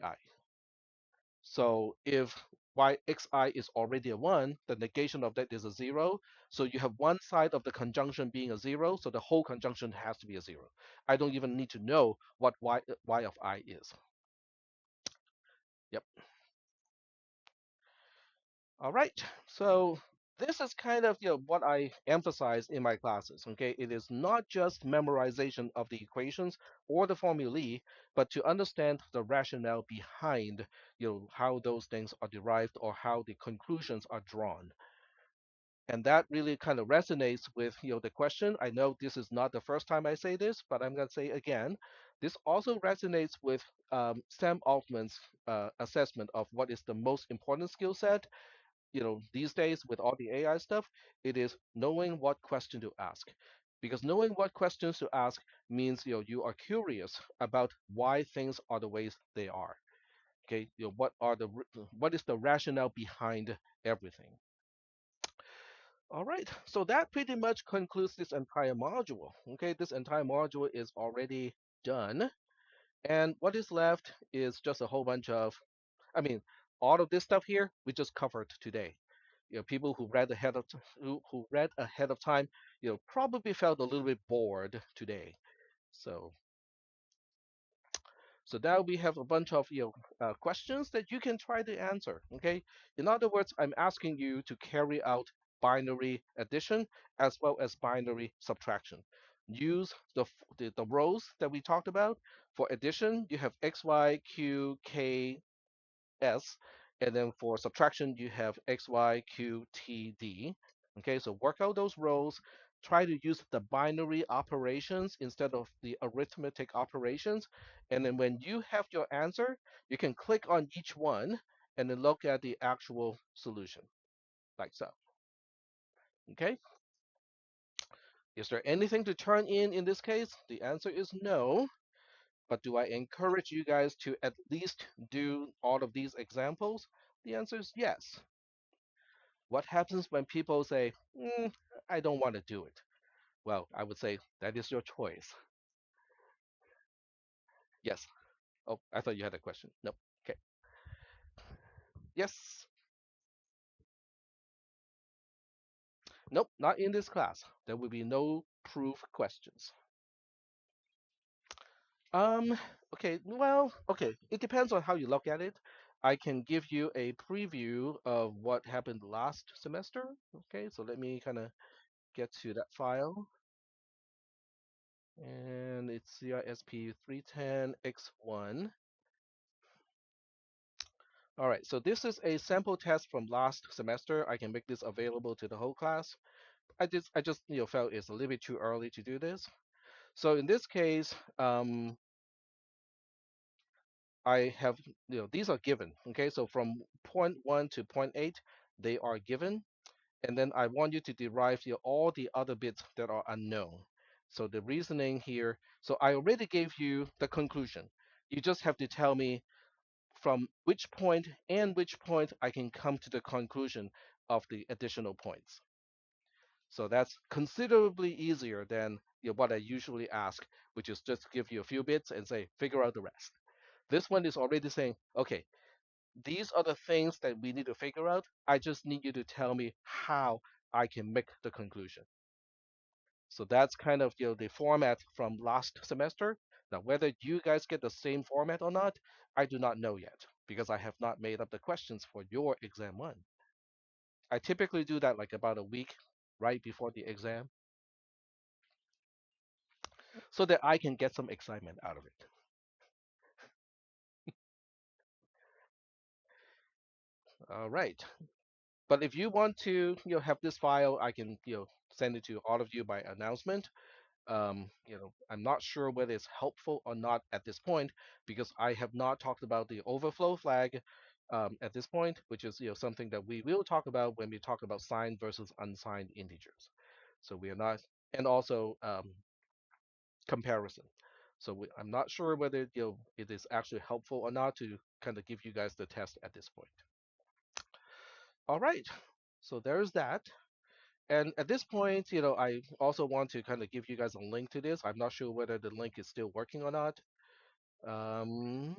A: So if yxi is already a 1, the negation of that is a 0. So you have one side of the conjunction being a 0, so the whole conjunction has to be a 0. I don't even need to know what y of I is. Yep. All right. So this is kind of what I emphasize in my classes. Okay, it is not just memorization of the equations or the formulae, but to understand the rationale behind how those things are derived or how the conclusions are drawn. And that really kind of resonates with the question. I know this is not the first time I say this, but I'm going to say again. This also resonates with Sam Altman's assessment of what is the most important skill set. These days with all the AI stuff, it is knowing what question to ask. Because knowing what questions to ask means you are curious about why things are the ways they are. Okay, what is the rationale behind everything? All right, so that pretty much concludes this entire module. Okay, this entire module is already done. And what is left is just a whole bunch of, I mean, all of this stuff here we just covered today. People who read ahead of time, probably felt a little bit bored today. So so now we have a bunch of questions that you can try to answer. Okay. In other words, I'm asking you to carry out binary addition as well as binary subtraction. Use the rows that we talked about. For addition, you have x, y, q, k, s, and then for subtraction, you have x, y, q, t, d. Okay, so work out those rows. Try to use the binary operations instead of the arithmetic operations. And then when you have your answer, you can click on each one and then look at the actual solution, like so. Okay, is there anything to turn in this case? The answer is no. But do I encourage you guys to at least do all of these examples? The answer is yes. What happens when people say, I don't want to do it? Well, I would say that is your choice. Yes. Oh, I thought you had a question. Nope. Okay. Yes. Nope, not in this class. There will be no proof questions. Um, okay, well, okay. It depends on how you look at it. I can give you a preview of what happened last semester. Okay, so let me kind of get to that file. And it's CISP 310X1. All right, so this is a sample test from last semester. I can make this available to the whole class. I just felt it's a little bit too early to do this. So in this case, I have, these are given. Okay, so from point 1 to point 8, they are given, and then I want you to derive all the other bits that are unknown. So the reasoning here, so I already gave you the conclusion. You just have to tell me from which point and which point I can come to the conclusion of the additional points. So that's considerably easier than what I usually ask, which is just give you a few bits and say, figure out the rest. This one is already saying, okay, these are the things that we need to figure out. I just need you to tell me how I can make the conclusion. So that's kind of the format from last semester. Now, whether you guys get the same format or not, I do not know yet because I have not made up the questions for your exam one. I typically do that like about a week right before the exam so that I can get some excitement out of it. All right. But if you want to have this file, I can send it to all of you by announcement. I'm not sure whether it's helpful or not at this point because I have not talked about the overflow flag at this point, which is something that we will talk about when we talk about signed versus unsigned integers. So we are not, and also comparison. So I'm not sure whether it is actually helpful or not to kind of give you guys the test at this point. All right, so there's that. And at this point, I also want to kind of give you guys a link to this. I'm not sure whether the link is still working or not. Um,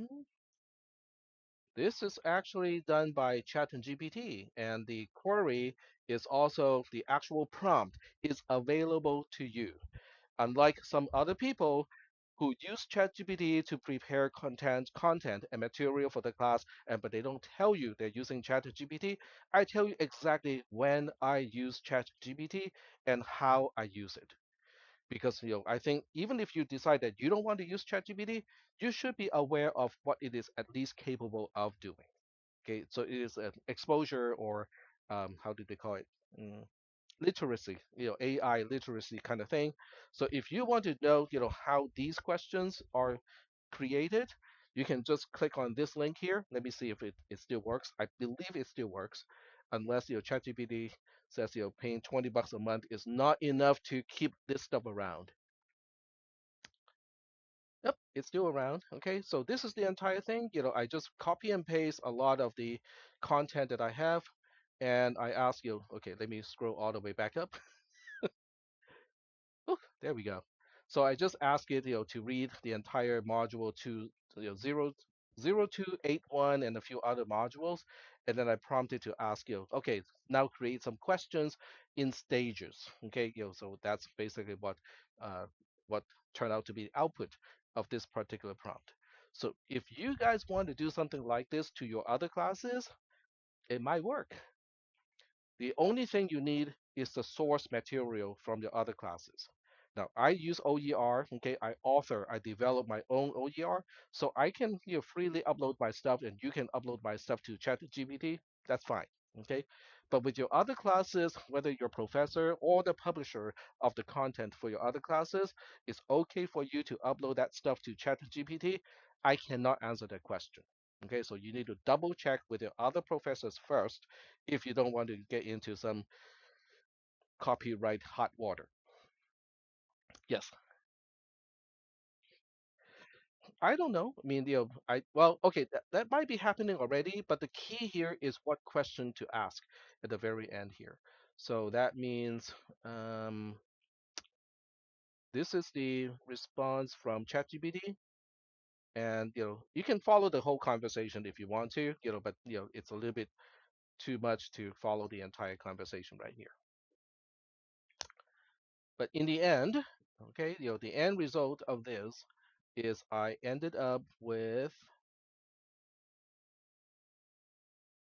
A: this is actually done by ChatGPT, and the query is also the actual prompt is available to you. Unlike some other people who use ChatGPT to prepare content and material for the class, but they don't tell you they're using ChatGPT, I tell you exactly when I use ChatGPT and how I use it. Because I think even if you decide that you don't want to use ChatGPT, you should be aware of what it is at least capable of doing. Okay, so it is an exposure or how do they call it? Mm, literacy, AI literacy kind of thing. So if you want to know, how these questions are created, you can just click on this link here. Let me see if it still works. I believe it still works, unless ChatGPT says paying $20 a month is not enough to keep this stuff around. Yep, it's still around. Okay, so this is the entire thing. I just copy and paste a lot of the content that I have, and I ask you, okay, let me scroll all the way back up. Oh, there we go. So I just ask it, to read the entire module to 0281 and a few other modules, and then I prompt it to ask you, okay, now create some questions in stages. Okay, so that's basically uh, what turned out to be the output of this particular prompt. So if you guys want to do something like this to your other classes, it might work. The only thing you need is the source material from your other classes. Now, I use OER, okay? I develop my own OER, so I can freely upload my stuff and you can upload my stuff to ChatGPT. That's fine, okay? But with your other classes, whether you're professor or the publisher of the content for your other classes, it's okay for you to upload that stuff to ChatGPT. I cannot answer that question. Okay, so you need to double check with your other professors first if you don't want to get into some copyright hot water. Yes, I don't know. I mean, okay, that might be happening already, but the key here is what question to ask at the very end here. So that means this is the response from ChatGPT, and you can follow the whole conversation if you want to, but it's a little bit too much to follow the entire conversation right here. But in the end, okay, the end result of this is I ended up with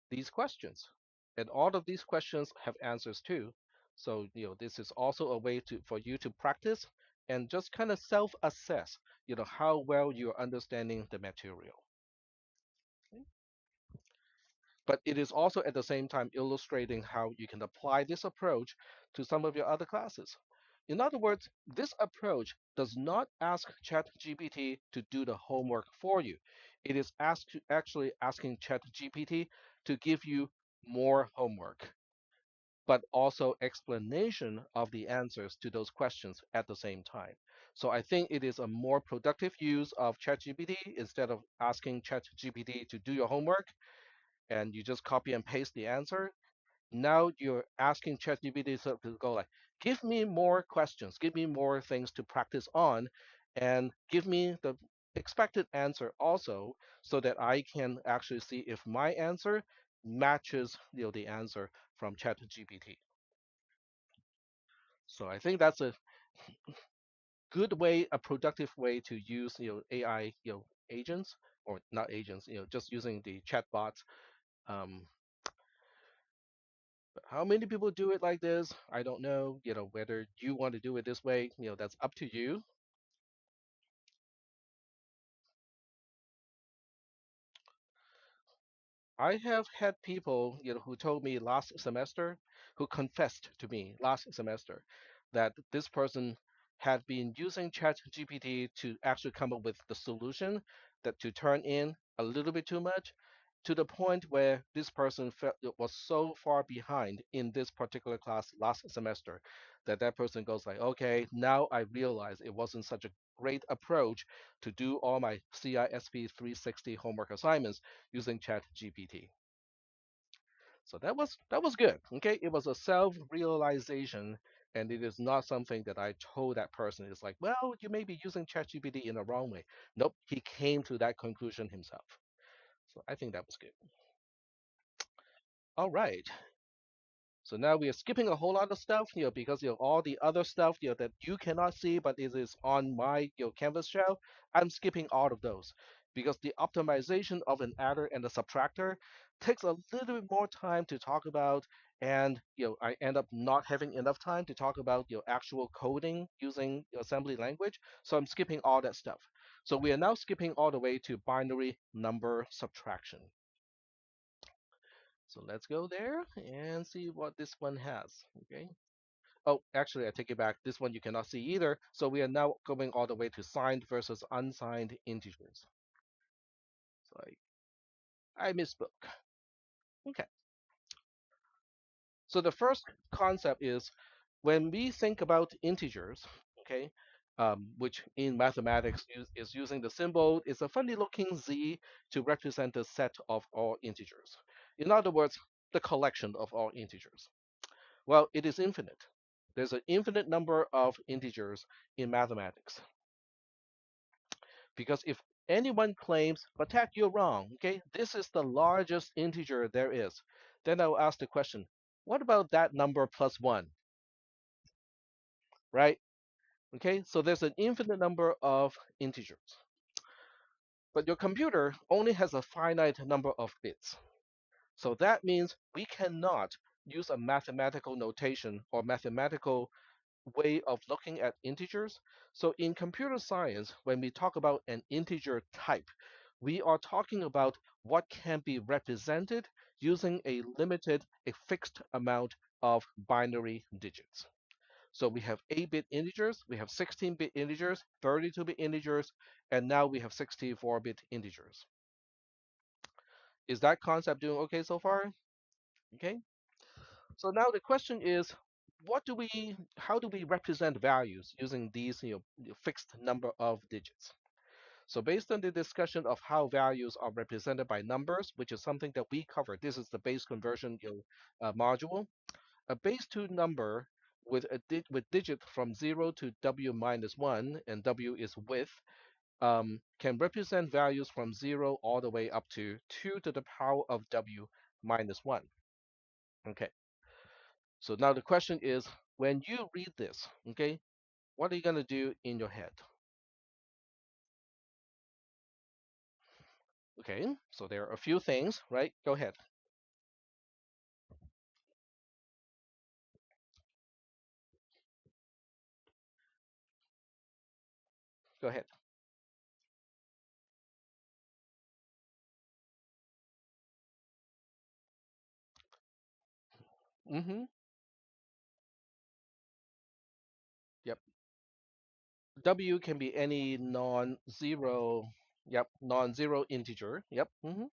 A: these questions. And all of these questions have answers too. So, this is also a way for you to practice and just kind of self-assess, how well you're understanding the material. Okay? But it is also at the same time illustrating how you can apply this approach to some of your other classes. In other words, this approach does not ask ChatGPT to do the homework for you. It is actually asking ChatGPT to give you more homework, but also explanation of the answers to those questions at the same time. So I think it is a more productive use of ChatGPT instead of asking ChatGPT to do your homework and you just copy and paste the answer. Now you're asking ChatGPT to go like, give me more questions, give me more things to practice on, and give me the expected answer also, so that I can actually see if my answer matches the answer from ChatGPT. So I think that's a good way, a productive way to use AI agents, or not agents, just using the chatbots. Um, but how many people do it like this? I don't know. Whether you want to do it this way, that's up to you. I have had people, who told me last semester, who confessed to me last semester that this person had been using ChatGPT to actually come up with the solution, that to turn in a little bit too much, to the point where this person felt it was so far behind in this particular class last semester that that person goes like, okay, now I realize it wasn't such a great approach to do all my CISP 360 homework assignments using ChatGPT. So that was good. Okay, it was a self-realization, and it is not something that I told that person. It's like, well, you may be using ChatGPT in the wrong way. Nope, he came to that conclusion himself. So I think that was good. All right. So now we are skipping a whole lot of stuff, because all the other stuff, that you cannot see, but it is on my Canvas shell. I'm skipping all of those because the optimization of an adder and a subtractor takes a little bit more time to talk about, and I end up not having enough time to talk about actual coding using assembly language. So I'm skipping all that stuff. So we are now skipping all the way to binary number subtraction. So let's go there and see what this one has. Okay. Oh, actually, I take it back. This one you cannot see either. So we are now going all the way to signed versus unsigned integers. So I misspoke. Okay. So the first concept is when we think about integers, okay, which in mathematics is using the symbol, it's a funny looking z to represent the set of all integers. In other words, the collection of all integers. Well, it is infinite. There's an infinite number of integers in mathematics. Because if anyone claims, but Ted, you're wrong, okay, this is the largest integer there is, then I'll ask the question, what about that number plus one, right? Okay, so there's an infinite number of integers. But your computer only has a finite number of bits. So that means we cannot use a mathematical notation or mathematical way of looking at integers. So in computer science, when we talk about an integer type, we are talking about what can be represented using a limited, a fixed amount of binary digits. So we have 8-bit integers, we have 16-bit integers, 32-bit integers, and now we have 64-bit integers. Is that concept doing okay so far? Okay. So now the question is, how do we represent values using these, fixed number of digits? So based on the discussion of how values are represented by numbers, which is something that we covered, this is the base conversion module. A base 2 number with with digit from 0 to w minus 1, and w is width, can represent values from 0 all the way up to 2 to the power of w minus 1. Okay. So now the question is, when you read this, okay, what are you going to do in your head? Okay, so there are a few things, right? Go ahead. Go ahead. Mm-hmm. Yep. W can be any non-zero. Yep, non-zero integer. Yep. Hmm.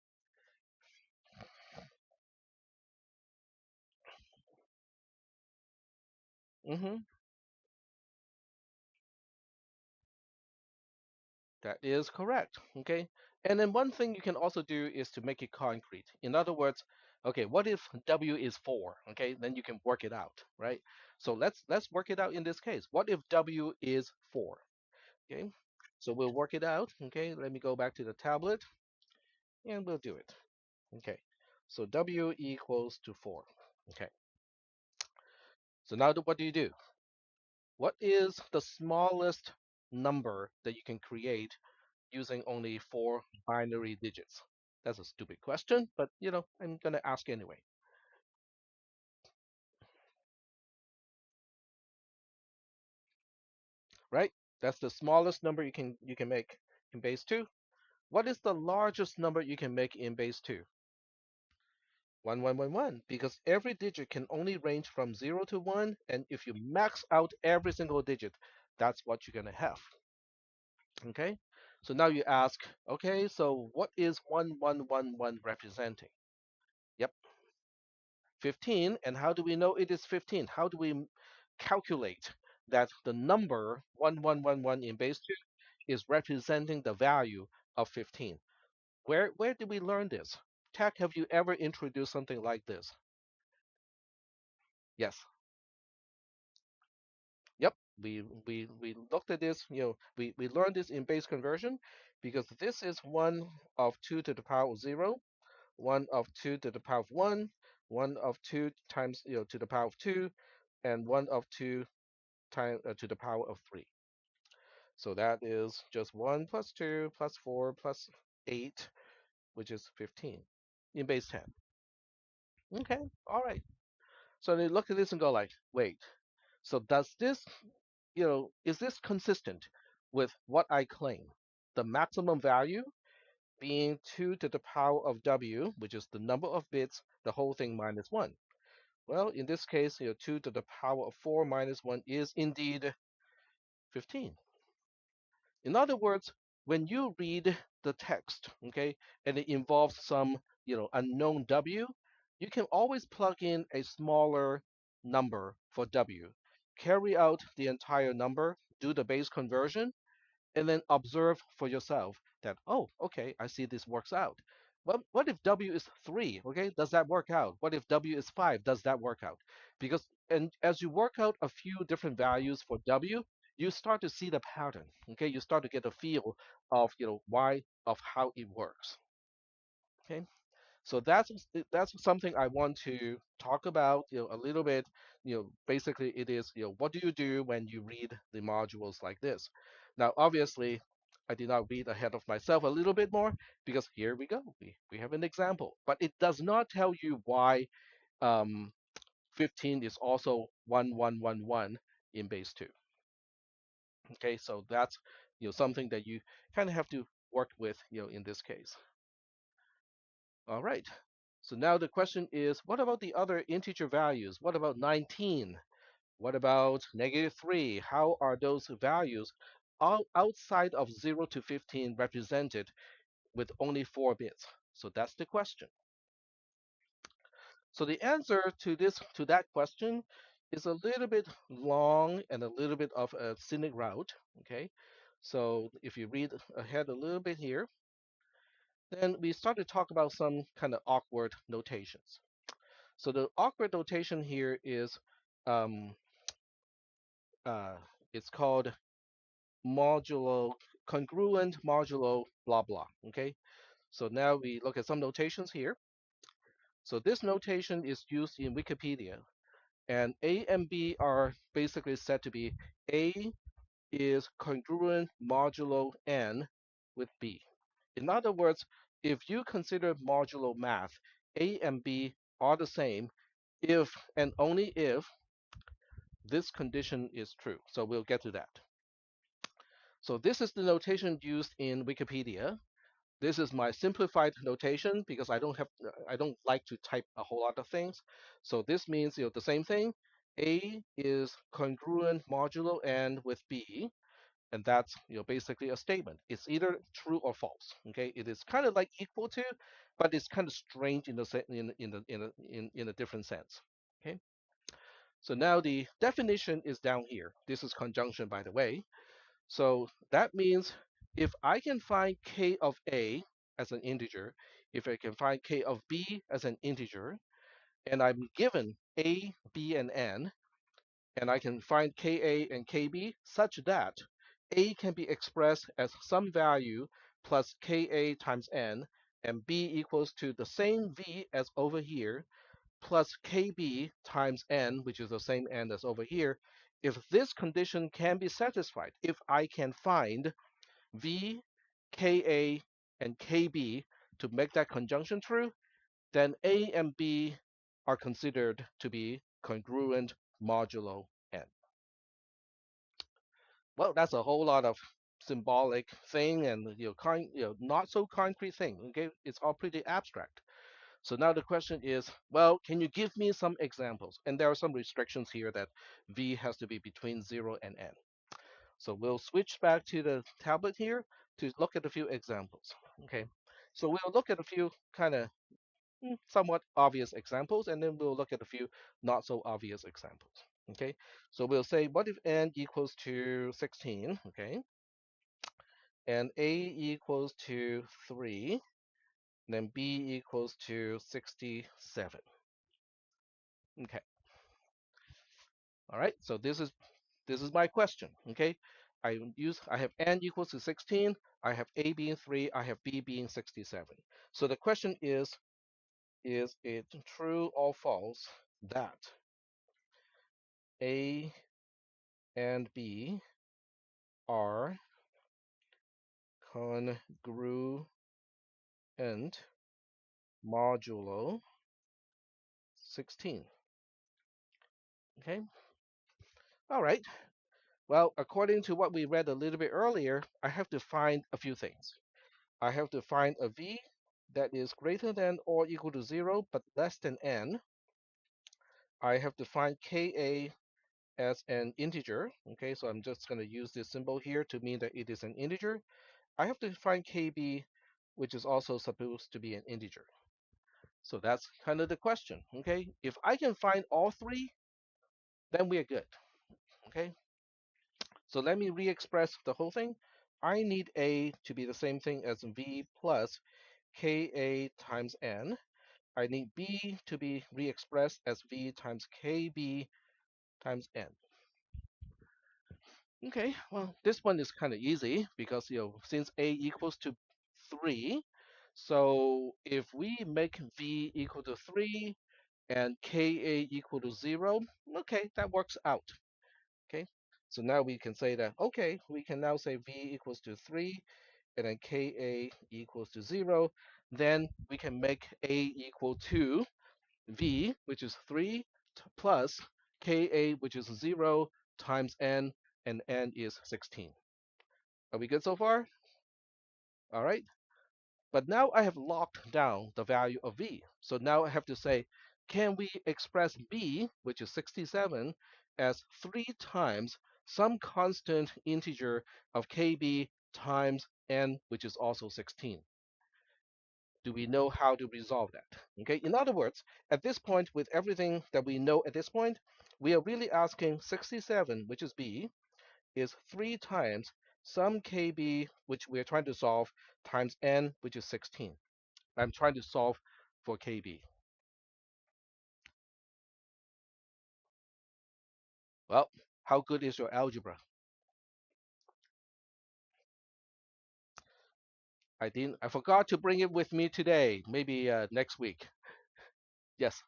A: That is correct. Okay. And then one thing you can also do is to make it concrete. In other words, okay, what if W is 4? Okay, then you can work it out, right? So let's work it out in this case. What if W is 4? Okay. So we'll work it out. Okay, let me go back to the tablet and we'll do it. Okay. So W equals to 4. Okay. So now what do you do? What is the smallest number that you can create using only four binary digits? That's a stupid question, but I'm gonna ask anyway, right? That's the smallest number you can make in base two. What is the largest number you can make in base two? 1111, because every digit can only range from 0 to 1, and if you max out every single digit, that's what you're gonna have. Okay? So now you ask, okay, so what is 1111 representing? Yep, 15. And how do we know it is 15? How do we calculate that the number 1111 in base 2 is representing the value of 15? Where did we learn this? Tech, have you ever introduced something like this? Yes. Yep. We looked at this, we learned this in base conversion because this is 1 of 2 to the power of 0, 1 of 2 to the power of 1, 1 of 2 times to the power of 2, and 1 of 2 times to the power of 3. So that is just 1 plus 2 plus 4 plus 8, which is 15 in base 10. Okay, all right. So they look at this and go like, wait, so does this, is this consistent with what I claim? The maximum value being 2 to the power of w, which is the number of bits, the whole thing minus 1. Well, in this case, 2 to the power of 4 minus 1 is indeed 15. In other words, when you read the text, okay, and it involves some, unknown w, you can always plug in a smaller number for w, carry out the entire number, do the base conversion, and then observe for yourself that, oh, okay, I see this works out. Well, what if W is 3? Okay, does that work out? What if W is 5? Does that work out? Because, and as you work out a few different values for W, you start to see the pattern. Okay, you start to get a feel of, why, of how it works. Okay, so that's something I want to talk about, a little bit. Basically, it is, what do you do when you read the modules like this? Now, obviously, I did not read ahead of myself a little bit more because here we go. We have an example, but it does not tell you why um, 15 is also 1111 in base two. Okay, so that's something that you kind of have to work with, in this case. All right. So now the question is, what about the other integer values? What about 19? What about -3? How are those values outside of 0 to 15 represented with only 4 bits? So that's the question. So the answer to that question is a little bit long and a little bit of a scenic route. Okay. So if you read ahead a little bit here, then we start to talk about some kind of awkward notations. So the awkward notation here is um, uh, it's called modulo congruent modulo blah blah. Okay, so now we look at some notations here. So this notation is used in Wikipedia, and A and B are basically said to be A is congruent modulo n with B. In other words, if you consider modulo math, A and B are the same if and only if this condition is true. So we'll get to that. So this is the notation used in Wikipedia. This is my simplified notation because I don't like to type a whole lot of things. So this means the same thing. A is congruent modulo n with B. and that's basically a statement. It's either true or false. Okay, it is kind of like equal to, but it's kind of strange in the in a different sense. Okay, so now the definition is down here. This is conjunction, by the way. So that means if I can find k of a as an integer, if I can find k of b as an integer, and I'm given a, b, and n, and I can find Ka and Kb such that A can be expressed as some value plus Ka times n, and B equals to the same V as over here, plus Kb times n, which is the same n as over here. If this condition can be satisfied, if I can find V, Ka, and Kb to make that conjunction true, then A and B are considered to be congruent modulo n. Well, that's a whole lot of symbolic thing and not so concrete thing. Okay, it's all pretty abstract. So now the question is, well, can you give me some examples? And there are some restrictions here that v has to be between 0 and n. So we'll switch back to the tablet here to look at a few examples. Okay, so we'll look at a few kind of somewhat obvious examples, and then we'll look at a few not so obvious examples. Okay, so we'll say, what if n equals to 16? Okay, and a equals to 3, then b equals to 67. Okay, all right, so this is my question. Okay, I have n equals to 16, I have a being 3, I have b being 67. So the question is it true or false that a and b are congruent modulo 16? Okay, all right. Well, according to what we read a little bit earlier, I have to find a few things. I have to find a v that is greater than or equal to 0 but less than n. I have to find ka as an integer. Okay, so I'm just going to use this symbol here to mean that it is an integer. I have to find kb, which is also supposed to be an integer. So that's kind of the question. Okay, if I can find all three, then we are good. Okay, so let me re-express the whole thing. I need A to be the same thing as V plus Ka times N. I need B to be re-expressed as V times Kb times N. Okay, well, this one is kind of easy because, since A equals to 3, so if we make V equal to 3 and Ka equal to 0, okay, that works out. Okay, so now we can say that, okay, we can now say V equals to 3 and then Ka equals to 0. Then we can make A equal to V, which is 3, plus Ka, which is 0, times N, and N is 16. Are we good so far? All right. But now I have locked down the value of V. So now I have to say, can we express B, which is 67, as 3 times some constant integer of KB times N, which is also 16? Do we know how to resolve that? Okay, in other words, at this point, with everything that we know at this point, we are really asking 67, which is B, is 3 times some KB, which we're trying to solve, times N, which is 16. I'm trying to solve for KB. Well, how good is your algebra? I forgot to bring it with me today. Maybe next week. Yes.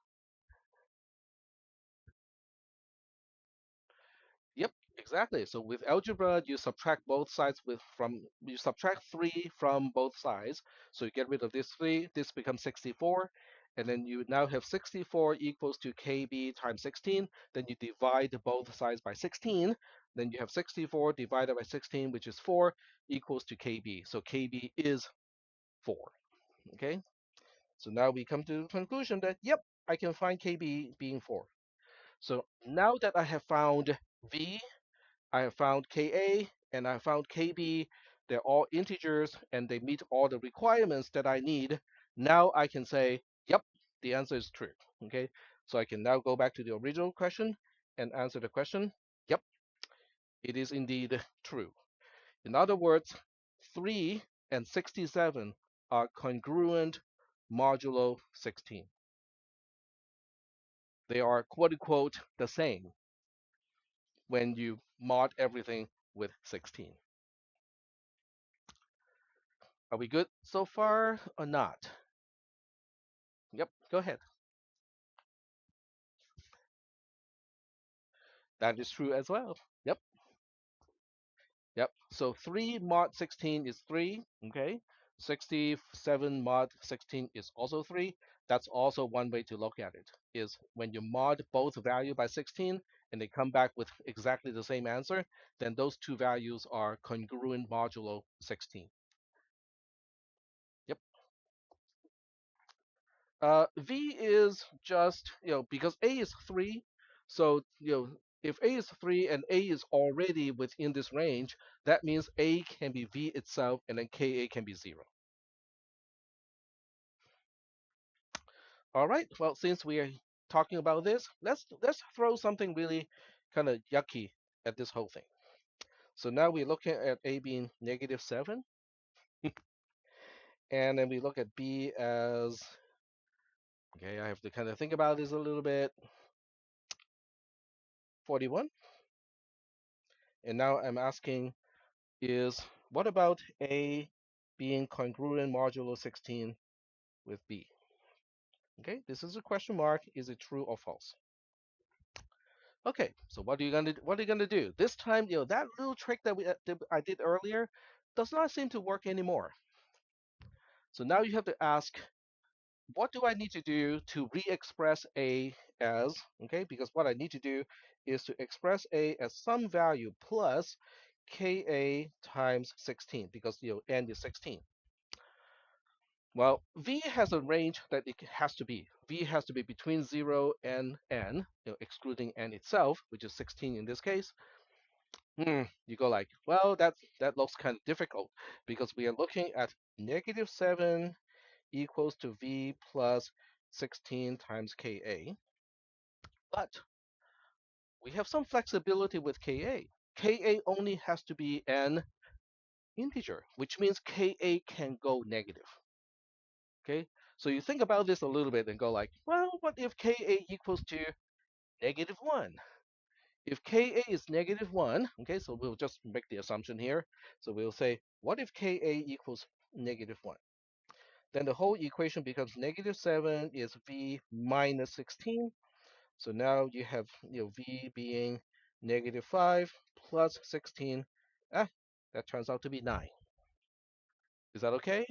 A: Yep, exactly. So with algebra, you subtract both sides you subtract 3 from both sides. So you get rid of this 3, this becomes 64, and then you now have 64 equals to KB times 16. Then you divide both sides by 16. Then you have 64 divided by 16, which is 4, equals to KB. So KB is 4. Okay? So now we come to the conclusion that, yep, I can find KB being 4. So now that I have found V I have found Ka and I found Kb. They're all integers and they meet all the requirements that I need. Now I can say, yep, the answer is true. Okay, so I can now go back to the original question and answer the question. Yep, it is indeed true. In other words, 3 and 67 are congruent modulo 16. They are quote unquote the same when you mod everything with 16. Are we good so far or not? Yep, go ahead. That is true as well. Yep, yep. So 3 mod 16 is 3, okay? 67 mod 16 is also 3. That's also one way to look at it, is when you mod both value by 16 and they come back with exactly the same answer, then those two values are congruent modulo 16. Yep. V is just, because A is 3, so, if A is 3 and A is already within this range, that means A can be V itself and then Ka can be 0. All right, well, since we are talking about this, let's throw something really kind of yucky at this whole thing. So now we're looking at A being -7, and then we look at B as, okay, I have to kind of think about this a little bit, 41. And now I'm asking, is what about A being congruent modulo 16 with B? Okay, this is a question mark. Is it true or false? Okay, so what are you gonna do this time? That little trick that I did earlier does not seem to work anymore. So now you have to ask, what do I need to do to re-express A as, okay? Because what I need to do is to express A as some value plus Ka times 16, because n is 16. Well, V has a range that it has to be. V has to be between 0 and n, excluding n itself, which is 16 in this case. You go like, well, that looks kind of difficult because we are looking at -7 equals to V plus 16 times Ka. But we have some flexibility with Ka. Ka only has to be an integer, which means Ka can go negative. Okay, so you think about this a little bit and go like, well, what if Ka equals to -1? If Ka is -1, okay, so we'll just make the assumption here. So we'll say, what if Ka equals -1? Then the whole equation becomes -7 is V minus 16. So now you have V being -5 plus 16. Ah, that turns out to be 9. Is that okay?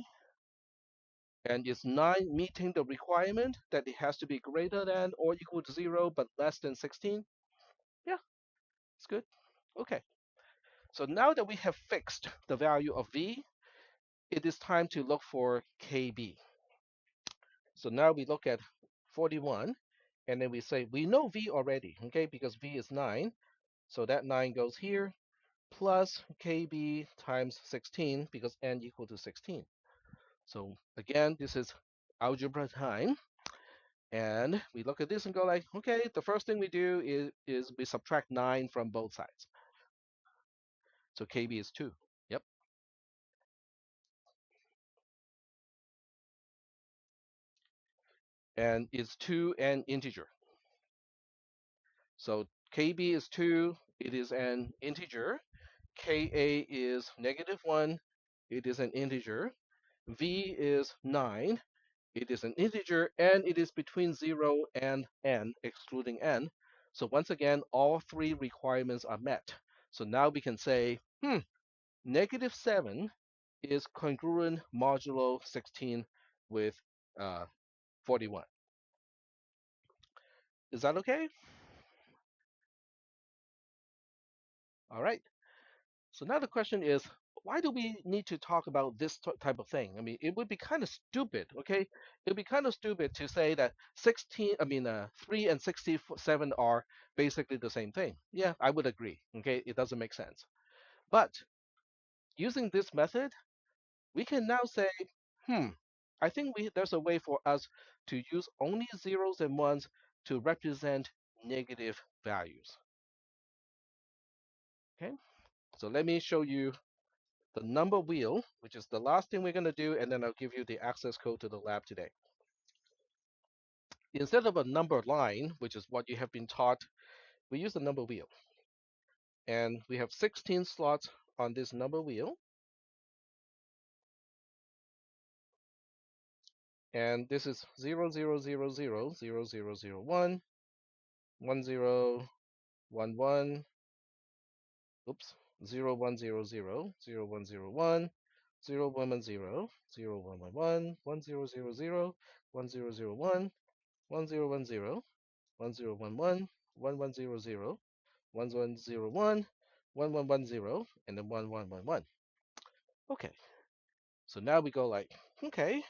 A: And is 9 meeting the requirement that it has to be greater than or equal to 0 but less than 16? Yeah, it's good. Okay. So now that we have fixed the value of V, it is time to look for KB. So now we look at 41, and then we say we know V already, okay, because V is 9. So that 9 goes here, plus KB times 16, because n equal to 16. So again, this is algebra time. And we look at this and go like, okay, the first thing we do is we subtract 9 from both sides. So KB is 2. Yep. And it's 2 an integer. So KB is 2. It is an integer. Ka is -1. It is an integer. V is 9. It is an integer, and it is between 0 and n, excluding n. So once again, all three requirements are met. So now we can say, -7 is congruent modulo 16 with 41. Is that okay? All right. So now the question is, why do we need to talk about this type of thing? I mean, it would be kind of stupid, okay? It would be kind of stupid to say that 3 and 67 are basically the same thing. Yeah, I would agree, okay? It doesn't make sense. But using this method, we can now say, hmm, I think there's a way for us to use only zeros and ones to represent negative values. Okay, so let me show you the number wheel, which is the last thing we're going to do, and then I'll give you the access code to the lab today. Instead of a number line, which is what you have been taught, we use a number wheel. And we have 16 slots on this number wheel. And this is 0, 0, 0, 0, 0, 0, 0, 1, 1, 0, 1, 1, oops, 0, 1, 0, 0, 0, 1, 0, 1, 0, 1, 1, 0, 0, 1, 1, 1, 1, 0, 0, 0, 1, 0, 0, 1, 1, 0, 1, 0, 1, 0, 1, 1, 1, 1, 0, 0, 1, 1, 0, 1, 1, 1, 1, 0, and then 1, 1, 1, 1. Okay, so now we go like, okay,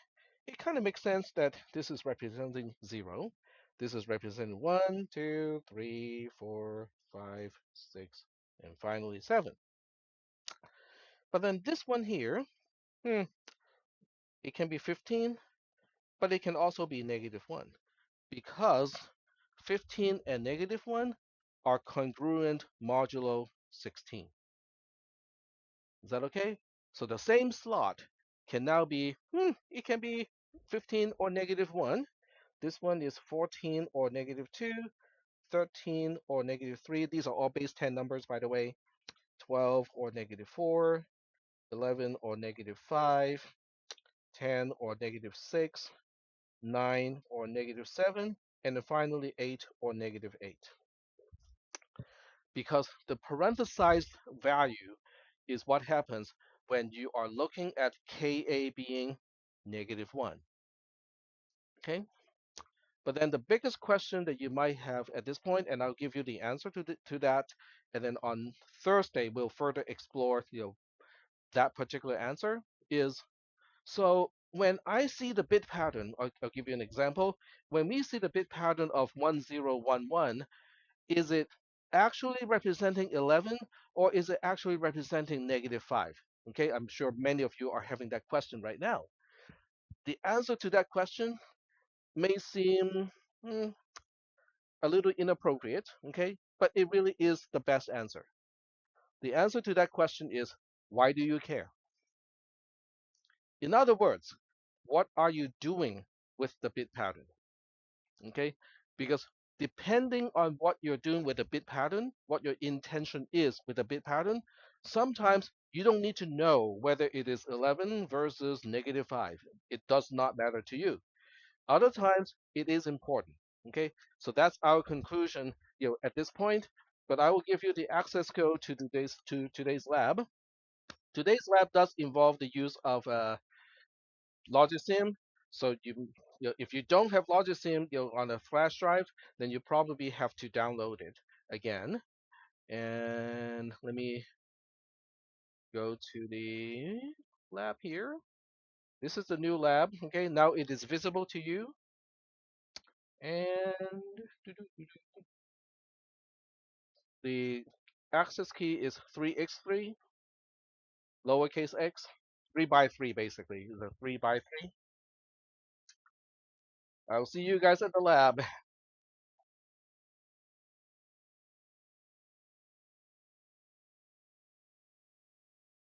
A: it kind of makes sense that this is representing 0. This is representing 1, 2, 3, 4, 5, 6, and finally 7. But then this one here, hmm, it can be 15, but it can also be -1 because 15 and -1 are congruent modulo 16. Is that okay? So the same slot can now be, it can be 15 or -1. This one is 14 or -2, 13 or -3. These are all base 10 numbers, by the way. 12 or -4, 11 or -5, 10 or -6, 9 or -7, and then finally 8 or -8. Because the parenthesized value is what happens when you are looking at Ka being -1. Okay? But then the biggest question that you might have at this point, and I'll give you the answer to that, and then on Thursday we'll further explore that particular answer is, so when I see the bit pattern, I'll give you an example. When we see the bit pattern of 1011, is it actually representing 11 or is it actually representing -5? Okay, I'm sure many of you are having that question right now. The answer to that question may seem hmm, a little inappropriate, okay, but it really is the best answer. The answer to that question is, why do you care? In other words, what are you doing with the bit pattern? Okay, because depending on what you're doing with the bit pattern, what your intention is with the bit pattern, sometimes you don't need to know whether it is 11 versus -5. It does not matter to you. Other times it is important. Okay, so that's our conclusion, at this point. But I will give you the access code to today's lab. Today's lab does involve the use of Logisim. So if you don't have Logisim, on a flash drive, then you probably have to download it again. And let me go to the lab here. This is the new lab. Okay, now it is visible to you. And the access key is 3x3, lowercase x, 3 by 3 basically. The 3 by 3. I'll see you guys at the lab.